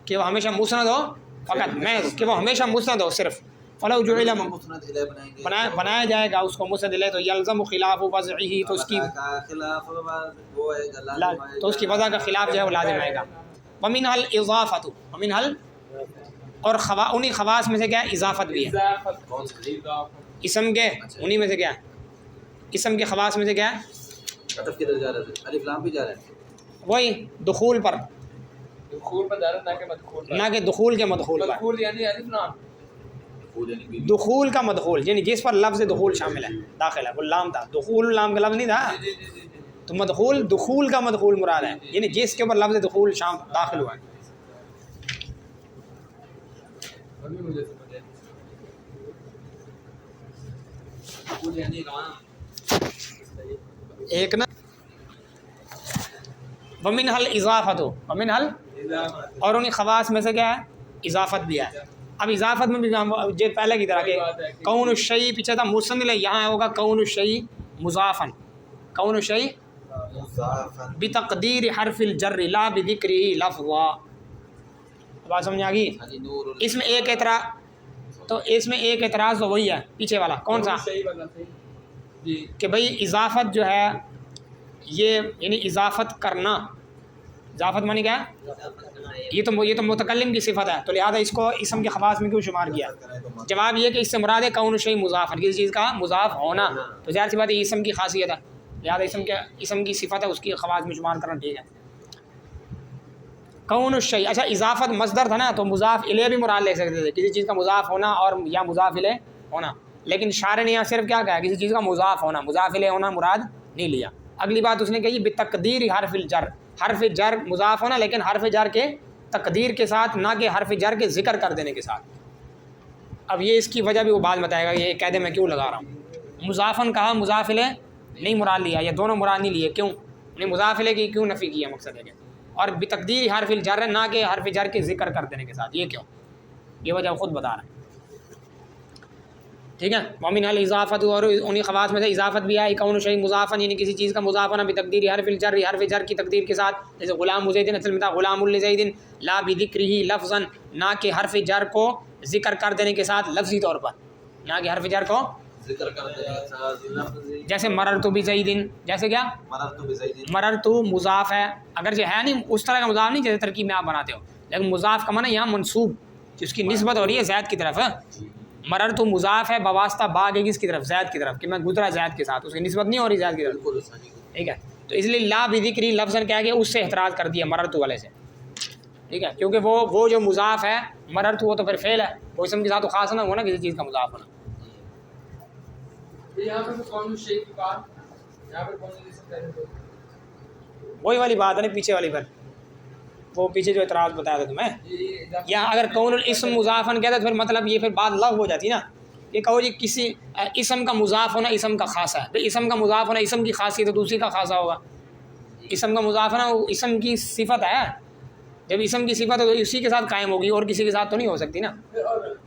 کہ وہ ہمیشہ مسند ہو، فقط محض کہ وہ ہمیشہ مسند ہو صرف. فلو جعل بنایا جائے گا اس کو مسند الیہ تو یلزم خلاف وضعہ، تو اس کی وضع کا خلاف جو ہے وہ لازم آئے گا. ومنها الاضافۃ، ومنها اور انہی خواص میں سے کیا ہے؟ اضافت بھی ہے. اسم کے انہی میں سے کیا ہے؟ اسم کے خواص میں سے کیا ہے؟ عطف کدھر جا رہا ہے؟ الف لام بھی جا رہا ہے. وہی دخول پر، دخول پر جا رہا ہے نہ کہ مدخول پر، نہ کہ دخول کے مدخول پر. مدخول یعنی الف لام، دخول کا مدخول یعنی جس پر لفظ دخول شامل ہے، داخل ہے. وہ لام تھا، دخول لام کا لفظ نہیں تھا، تو مدخول دخول کا مدخول مراد ہے، یعنی جس کے اوپر لفظ دخول داخل ہوا ہے. ایک نا ومنها الاضافۃ، ومنها اور انہیں خواص میں سے کیا ہے؟ اضافت بھی ہے. اب اضافت میں بھی جو پہلے کی طرح کہ کون الشیء پیچھے تھا مسند الیہ، یہاں ہوگا کون الشیء مضافا، کون الشیء بتقدیر حرف الجر لا بذکرہ لفظا. بات سمجھ آ گئی؟ اس میں ایک اعتراض تو اس میں ایک اعتراض تو وہی ہے پیچھے والا، کون سا؟ جی کہ بھئی اضافت جو ہے یہ یعنی اضافت کرنا، اضافت معنی کیا ہے؟ یہ تو متکلم کی صفت ہے، تو لہٰذا اس کو اسم کے خواص میں کیوں شمار کیا؟ جواب یہ کہ اس سے مراد ہے کون شیء مضافن، کسی چیز کا مضاف ہونا، تو ظاہر سی بات ہے یہ اسم کی خاصیت ہے، لہٰذا اسم کی صفت ہے، اس کی خواص میں شمار کرنا ٹھیک ہے۔ کون الشیء، اچھا اضافت مصدر تھا نا، تو مضاف الیہ بھی مراد لے سکتے تھے، کسی چیز کا مضاف ہونا اور یا مضاف الیہ ہونا، لیکن شارح نے یہاں صرف کیا کہا، کسی چیز کا مضاف ہونا، مضاف الیہ ہونا مراد نہیں لیا۔ اگلی بات اس نے کہی بتقدیر حرف الجر، حرف جر مضاف ہونا لیکن حرف جر کے تقدیر کے ساتھ، نہ کہ حرف جر کے ذکر کر دینے کے ساتھ۔ اب یہ اس کی وجہ بھی وہ بعد بتائے گا، یہ قاعدے میں کیوں لگا رہا ہوں۔ مضافن کہا، مضاف الیہ نہیں مراد لیا، یہ دونوں مراد نہیں لیے، کیوں؟ مضاف الیہ کی کیوں نفی کیا، مقصد ہے کہ اور بتقدیر حرف الجر نہ کہ حرف جر کے ذکر کر دینے کے ساتھ، یہ کیوں؟ یہ وجہ خود بتا رہا ہے، ٹھیک ہے۔ ومن الاضافت، اور انہی خواص میں سے اضافت بھی ہے، کون شیء مضافن یعنی کسی چیز کا مضاف ہونا بتقدیر حرف الجر، حرف جر کی تقدیر کے ساتھ، جیسے غلام زید اصل میں تھا غلام لزید لا بذکرہ لفظا، نہ کہ حرف جر کو ذکر کر دینے کے ساتھ لفظی طور پر، نہ کہ حرف جر کو ذکر کرتے ہیں، جیسے مررت بزید، جیسے کیا مررت بزید، مررت مضاف ہے، اگرچہ ہے نہیں اس طرح کا مضاف نہیں جیسے ترکیب میں آپ بناتے ہو، لیکن مضاف کا معنی یہاں منصوب، جس کی نسبت ہو رہی ہے زید کی طرف ہے۔ مررت مضاف ہے بواسطہ با کے کس کی طرف، زید کی طرف، کہ میں گزرا زید کے ساتھ، اس کی نسبت نہیں ہو رہی زید کی طرف، بالکل صحیح، ٹھیک ہے۔ تو اس لیے لا بذکری لفظ کیا کہ اس سے احتراز کر دیا مررت والے سے، ٹھیک ہے، کیونکہ وہ جو مضاف ہے مررت وہ تو پھر فعل ہے، وہ اسم کے ساتھ تو خاص نہ ہوا نا کسی چیز کا مضاف ہونا۔ یہاں پر کون شیء کی بات، یہاں پر کون سی اسم پہلے تو وہی والی بات ہے نا پیچھے والی، پھر وہ پیچھے جو اعتراض بتایا تھا تمہیں، یا اگر کون الاسم مضافن کہتا ہے تو پھر مطلب یہ پھر بات لغو ہو جاتی نا، یہ کہو جی کسی اسم کا مضاف ہونا اسم کا خاصہ ہے، تو اسم کا مضاف ہونا اسم کی خاصیت ہے، دوسری کا خاصہ ہوگا۔ اسم کا مضاف ہونا وہ اسم کی صفت ہے، جب اسم کی صفت ہے تو اسی کے ساتھ قائم ہوگی اور کسی کے ساتھ تو نہیں ہو سکتی نا۔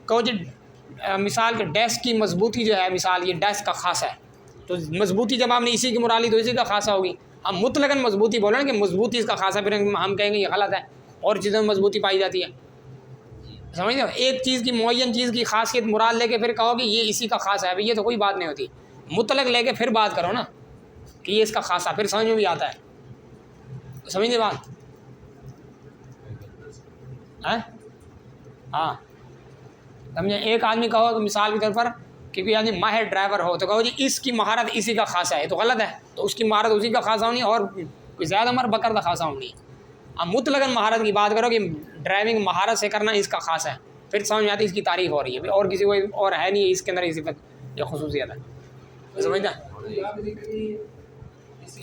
کہو جی مثال کے ڈیسک کی مضبوطی جو ہے، مثال یہ ڈیسک کا خاصہ ہے، تو مضبوطی جب آپ نے اسی کی مراد لی تو اسی کا خاصہ ہوگی۔ ہم مطلقاً مضبوطی بول رہے ہیں کہ مضبوطی اس کا خاصہ، پھر ہم کہیں گے یہ غلط ہے، اور چیزوں میں مضبوطی پائی جاتی ہے، سمجھ لو۔ ایک چیز کی معین چیز کی خاصیت مراد لے کے پھر کہو کہ یہ اسی کا خاصہ ہے، یہ تو کوئی بات نہیں ہوتی، مطلق لے کے پھر بات کرو نا کہ یہ اس کا خاصہ، پھر سمجھ میں بھی آتا ہے، سمجھے بات؟ ہاں سمجھے، ایک آدمی کہو کہ مثال کے طور پر کہ کوئی آدمی ماہر ڈرائیور ہو تو کہو جی اس کی مہارت اسی کا خاصہ ہے، تو غلط ہے، تو اس کی مہارت اسی کا خاصہ ہونی اور کوئی زیادہ مر بکر کا خاصہ ہونی ہے۔ اب مطلقاً مہارت کی بات کرو کہ ڈرائیونگ مہارت سے کرنا اس کا خاص ہے، پھر سمجھ میں آتی ہے اس کی تعریف ہو رہی ہے، اور کسی کو اور ہے نہیں اس کے اندر یہ صفت یا خصوصیت ہے، سمجھتا یہاں پہ ذکری کس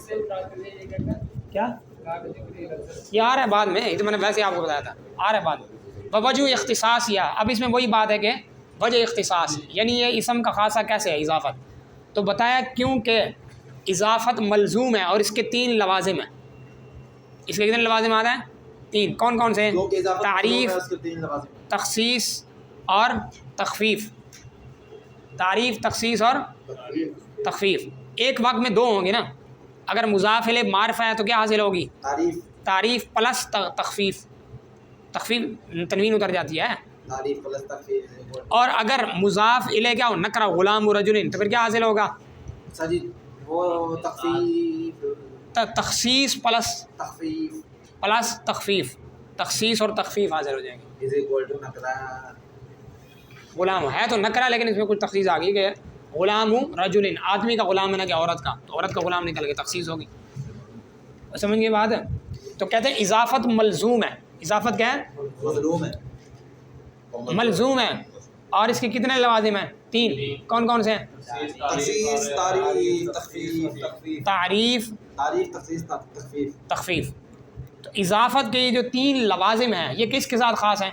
سے مراد کرنے یہ کہتا ہے کیا؟ یہاں پہ ذکری لفظ یہ آ رہا ہے بعد میں، یہ تو میں نے ویسے آپ کو بتایا تھا، آ رہا ہے بعد میں۔ وجہ اختصاص، یا اب اس میں وہی بات ہے کہ وجہ اختصاص یعنی یہ اسم کا خاصہ کیسے ہے اضافت، تو بتایا کیونکہ اضافت ملزوم ہے اور اس کے 3 لوازم ہیں، اس کے کتنے لوازم آتے ہیں؟ 3، کون کون سے؟ تعریف، تخصیص اور تخفیف، تعریف، تخصیص اور تخفیف، ایک وقت میں 2 ہوں گے نا، اگر مضاف الیہ معرفہ ہے تو کیا حاصل ہوگی؟ تعریف پلس تخفیف، تخفیف تنوین اتر جاتی ہے، تعریف پلس تخفیف، اور اگر مضاف الیہ کیا ہو نکرہ غلام رجل تو پھر کیا حاصل ہوگا؟ جی وہ تخفیف، تخصیص پلس تخفیف تخفیف، تخصیص اور تخفیف حاصل ہو جائیں گے۔ از اکول ٹو نکرہ، غلام ہے تو نکرہ لیکن اس میں کچھ تخصیص آ گئی کہ غلام رجل، آدمی کا غلام ہے نا کہ عورت کا، تو عورت کا غلام نکل کے تخصیص ہوگی، سمجھ گئے بات ہے؟ تو کہتے ہیں اضافت ملزوم ہے، اضافت کیا ہے؟ مظلوم ہے، ملزوم ہے، اور اس کے کتنے لوازم ہیں؟ 3، کون کون سے ہیں؟ تخصیص، تعریف، تخفیف، تعریف، تخصیص، تخفیف، تخفیف۔ تو اضافت کے یہ جو 3 لوازم ہیں یہ کس کے ساتھ خاص ہیں؟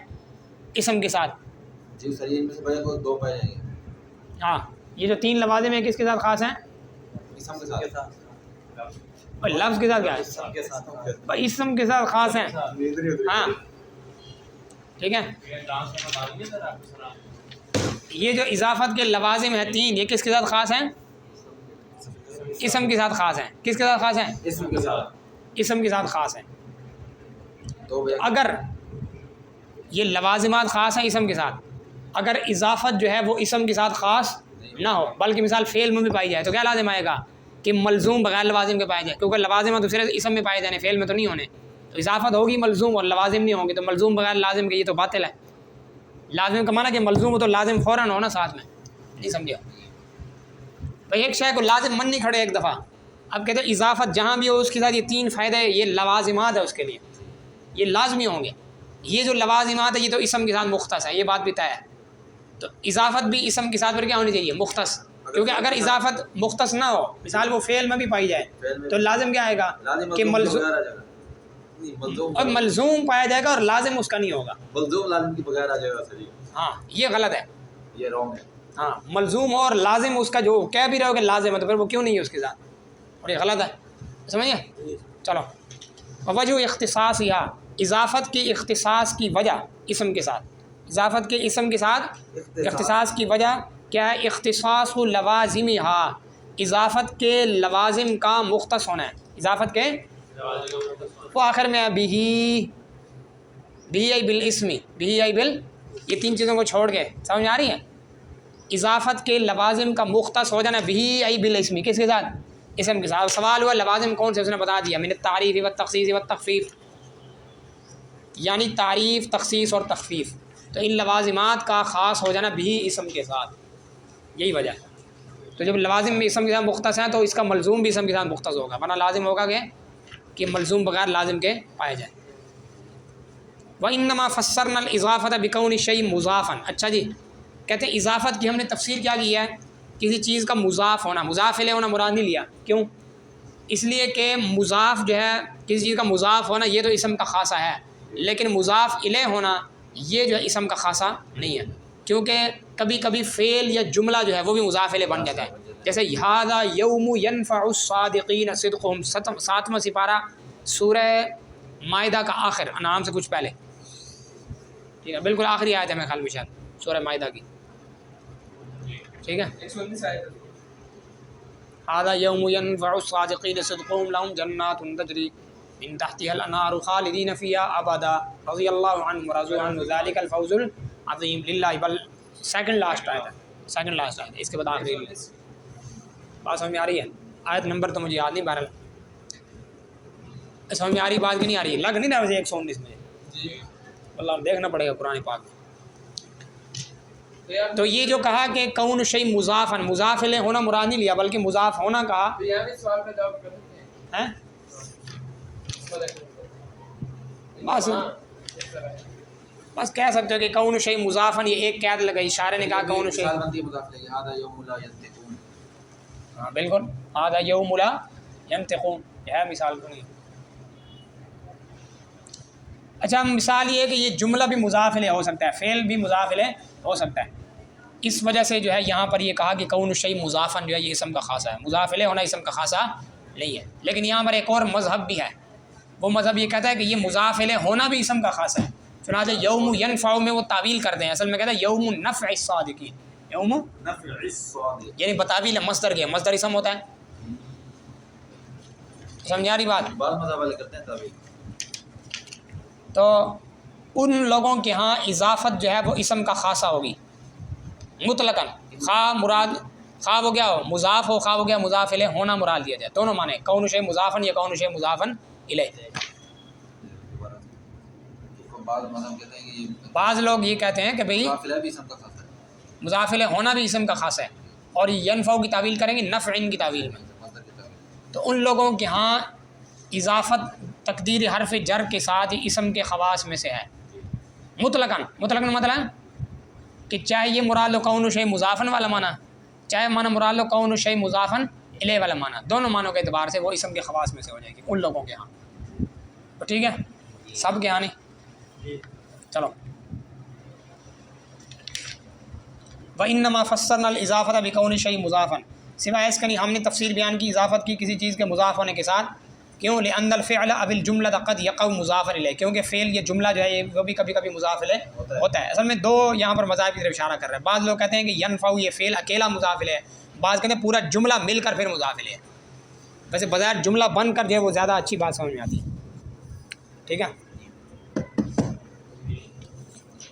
اسم کے ساتھ، جی سر ان میں سے بھائی کو 2 پائے جائیں گے، ہاں یہ جو 3 لوازم ہیں کس کے ساتھ خاص ہیں؟ اسم کے ساتھ، اور لفظ کے ساتھ کیا ہے؟ اسم کے ساتھ، بھائی اسم کے ساتھ خاص ہیں، ہاں ٹھیک ہے۔ یہ جو اضافت کے لوازم ہیں 3 یہ کس کے ساتھ خاص ہیں؟ اسم کے ساتھ خاص ہیں، کس کے ساتھ خاص ہیں؟ اسم کے ساتھ، اسم کے ساتھ خاص ہیں۔ تو بھائی اگر یہ لوازمات خاص ہیں اسم کے ساتھ اگر اضافت جو ہے وہ اسم کے ساتھ خاص نہ ہو بلکہ مثال فعل میں بھی پائی جائے تو کیا لازم آئے گا کہ ملزوم بغیر لوازم کے پائے جائے، کیونکہ لوازم دوسرے اسم میں پائے جانے فعل میں تو نہیں ہونے، تو اضافت ہوگی ملزوم اور لوازم نہیں ہوں گے، تو ملزوم بغیر لازم کے یہ تو باطل ہے۔ لازم کا معنی کہ ملزوم ہو تو لازم فوراً ہونا ساتھ میں، نہیں سمجھا بھائی؟ ایک شے کو لازم من نہیں کھڑے ایک دفعہ، اب کہتے ہیں اضافت جہاں بھی ہو اس کے ساتھ یہ 3 فائدے، یہ لوازمات ہے اس کے لیے، یہ لازمی ہوں گے۔ یہ جو لوازمات ہے یہ تو اسم کے ساتھ مختص ہے، یہ بات بھی طے ہے، تو اضافت بھی اسم کے ساتھ پر کیا ہونی چاہیے؟ مختص، کیونکہ اگر اضافت مختص نہ ہو، مثال وہ فعل میں بھی پائی جائے تو لازم کیا آئے گا کہ ملزوم پایا جائے گا اور لازم اس کا نہیں ہوگا، ملزوم لازم کی بغیر آ جائے گا سر، ہاں یہ غلط ہے، یہ رانگ ہے۔ ہاں ملزوم ہو اور لازم اس کا جو کہہ بھی رہے ہو کہ لازم ہے تو پھر وہ کیوں نہیں ہے اس کے ساتھ، اور یہ غلط ہے، سمجھے؟ چلو وجہ اختصاص، یا اضافت کی اختصاص کی وجہ اسم کے ساتھ، اضافت کے اسم کے ساتھ اختصاص کی وجہ کیا ہے؟ اختصاص لوازمہا، اضافت کے لوازم کا مختص ہونا ہے، اضافت کے وہ آخر میں بھی ای بالاسمی، بھی ای بال، یہ 3 چیزوں کو چھوڑ کے سمجھ آ رہی ہے؟ اضافت کے لوازم کا مختص ہو جانا بھی ای بالاسمی، کس کے ساتھ؟ اسم کے ساتھ۔ سوال ہوا لوازم کون سے، اس نے بتا دیا، من التعریف والتخصیص والتخفیف، یعنی تعریف، تخصیص اور تخفیف، تو ان لوازمات کا خاص ہو جانا بھی اسم کے ساتھ، یہی وجہ ہے۔ تو جب لوازم بھی اسم کے ساتھ مختص ہیں تو اس کا ملزوم بھی اسم کے ساتھ مختص ہوگا، ورنہ لازم ہوگا کہ ملزوم بغیر لازم کے پائے جائے۔ وَإِنَّمَا فَسَّرْنَا الْإِضَافَةَ بِكَوْنِ الشَّيْءِ مُضَافًا، اچھا جی کہتے ہیں اضافت کی ہم نے تفسیر کیا کی ہے؟ کسی چیز کا مضاف ہونا، مضاف الیہ ہونا مراد نہیں لیا، کیوں؟ اس لیے کہ مضاف جو ہے کسی چیز کا مضاف ہونا یہ تو اسم کا خاصہ ہے، لیکن مضاف الیہ ہونا یہ جو ہے اسم کا خاصہ نہیں ہے، کیونکہ کبھی کبھی فعل یا جملہ جو ہے وہ بھی مضاف الیہ بن جاتا ہے، جیسے ھذا یوم ینفع الصادقین صدقہم، 7واں سپارہ سورہ مائدہ کا آخر، انعام سے کچھ پہلے، ٹھیک ہے، بالکل آخری آیت ہے میرے خیال میں شاید سورہ مائدہ کی، ٹھیک ہے، 119 آیت ہے۔ ھذا یوم ینفع الصادقین صدقہم لہم جنات تجری من تحتها الانہار خالدین فیہا ابدا رضی اللہ عنہم ورضوا عنہ ذلک الفوز العظیم للہ، بل سیکنڈ لاسٹ آیت ہے، سیکنڈ لاسٹ آیت ہے، اس کے بعد آخری بات سمجھ میں آ رہی ہے؟ آیت نمبر تو مجھے یاد نہیں، بہرحال سمجھ میں آ رہی بات کی نہیں آ رہی ہے؟ لگ نہیں رہا ویسے 119 میں جی اللہ دیکھنا پڑے گا قرآن پاک۔ تو یہ جو کہا کہ کون شیء مضافن، مضاف الیہ ہونا مراد نہیں لیا بلکہ مضاف ہونا کہا تو یہاں بھی سوال کا جواب کر سکتے ہیں، ہے، بس بس کہہ سکتے ہو کہ کون شیء مضافن، یہ ایک قید لگا، اشارے نے کہا کون شیء، مثال بنتی ہے مضاف الیہ، ھذا یوم لا ینطقون، ہاں بالکل، ھذا یوم لا ینطقون، یہ ہے مثال کو نہیں۔ اچھا مثال یہ ہے کہ یہ جملہ بھی مضاف الیہ ہو سکتا ہے، فعل بھی مضاف الیہ ہو سکتا ہے، اس وجہ سے جو ہے یہاں پر یہ کہا کہ کون شیء مضافن جو ہے یہ اسم کا خاصہ ہے، مضاف الیہ ہونا اسم کا خاصہ نہیں ہے، لیکن یہاں پر ایک اور مذہب بھی ہے، وہ مذہب یہ کہتا ہے کہ یہ مضاف الیہ ہونا بھی اسم کا خاصہ ہے، چنانچہ یوم ینفع میں وہ تعویل کرتے ہیں، اصل میں کہتا ہے یوم نفع الصادقین، یوم نفع الصادق، یعنی بتاویل ہے، مصدر کے، مصدر اسم ہوتا ہے، سمجھ آ رہی بات؟ بعض مذہب والے کرتے ہیں تعویل۔ تو ان لوگوں کے ہاں اضافت جو ہے وہ اسم کا خاصہ ہوگی مطلقاً، خواہ مراد خواہ وہ کیا ہو مضاف ہو، خواہ وہ کیا مضاف الیہ ہونا مراد لیا جائے، دونوں معنی کون شیء مضافن یا کون شیء مضافن الیہ۔ بعض مذہب کہتے ہیں کہ بعض لوگ یہ کہتے ہیں کہ بھئی مضاف الیہ بھی اسم کا خاصہ ہے، مضاف الیہ ہونا بھی اسم کا خاصہ ہے، اور ینفع کی تعویل کریں گے نفع کی تعویل میں، مصدر کی تعویل۔ تو ان لوگوں کے ہاں اضافت تقدیر حرف جر کے ساتھ ہی اسم کے خواص میں سے ہے مطلقاً، مطلقاً مطلب کہ چاہے یہ مراد لو کون شیء مضافن والا معنی، چاہے معنی مراد لو کون شیء مضافن الیہ والا معنی، دونوں معنوں کے اعتبار سے وہ اسم کے خواص میں سے ہو جائے گی ان لوگوں کے ہاں، تو ٹھیک ہے، سب کے ہاں نہیں، چلو۔ وَإِنَّمَا فَسَّرْنَا الْإِضَافَةَ بِكَوْنِ شَيْءٍ مُضَافًا، سوائے اس کا نہیں ہم نے تفسیر بیان کی اضافت کی کسی چیز کے مضاف ہونے کے ساتھ، کیوں؟ لأن الفعل او الجملة قد يقع مضافا الیہ، کیونکہ فعل یہ جملہ جو ہے وہ بھی کبھی کبھی مضاف الیہ ہوتا ہے۔ اصل میں دو یہاں پر مذاہب کی طرف اشارہ کر رہے ہیں، بعض لوگ کہتے ہیں کہ ینفع یہ فعل اکیلا مضاف الیہ ہے، بعض کہتے ہیں پورا جملہ مل کر پھر مضاف الیہ، ویسے بظاہر جملہ بن کر جو ہے وہ زیادہ اچھی بات سمجھ میں آتی ہے، ٹھیک ہے۔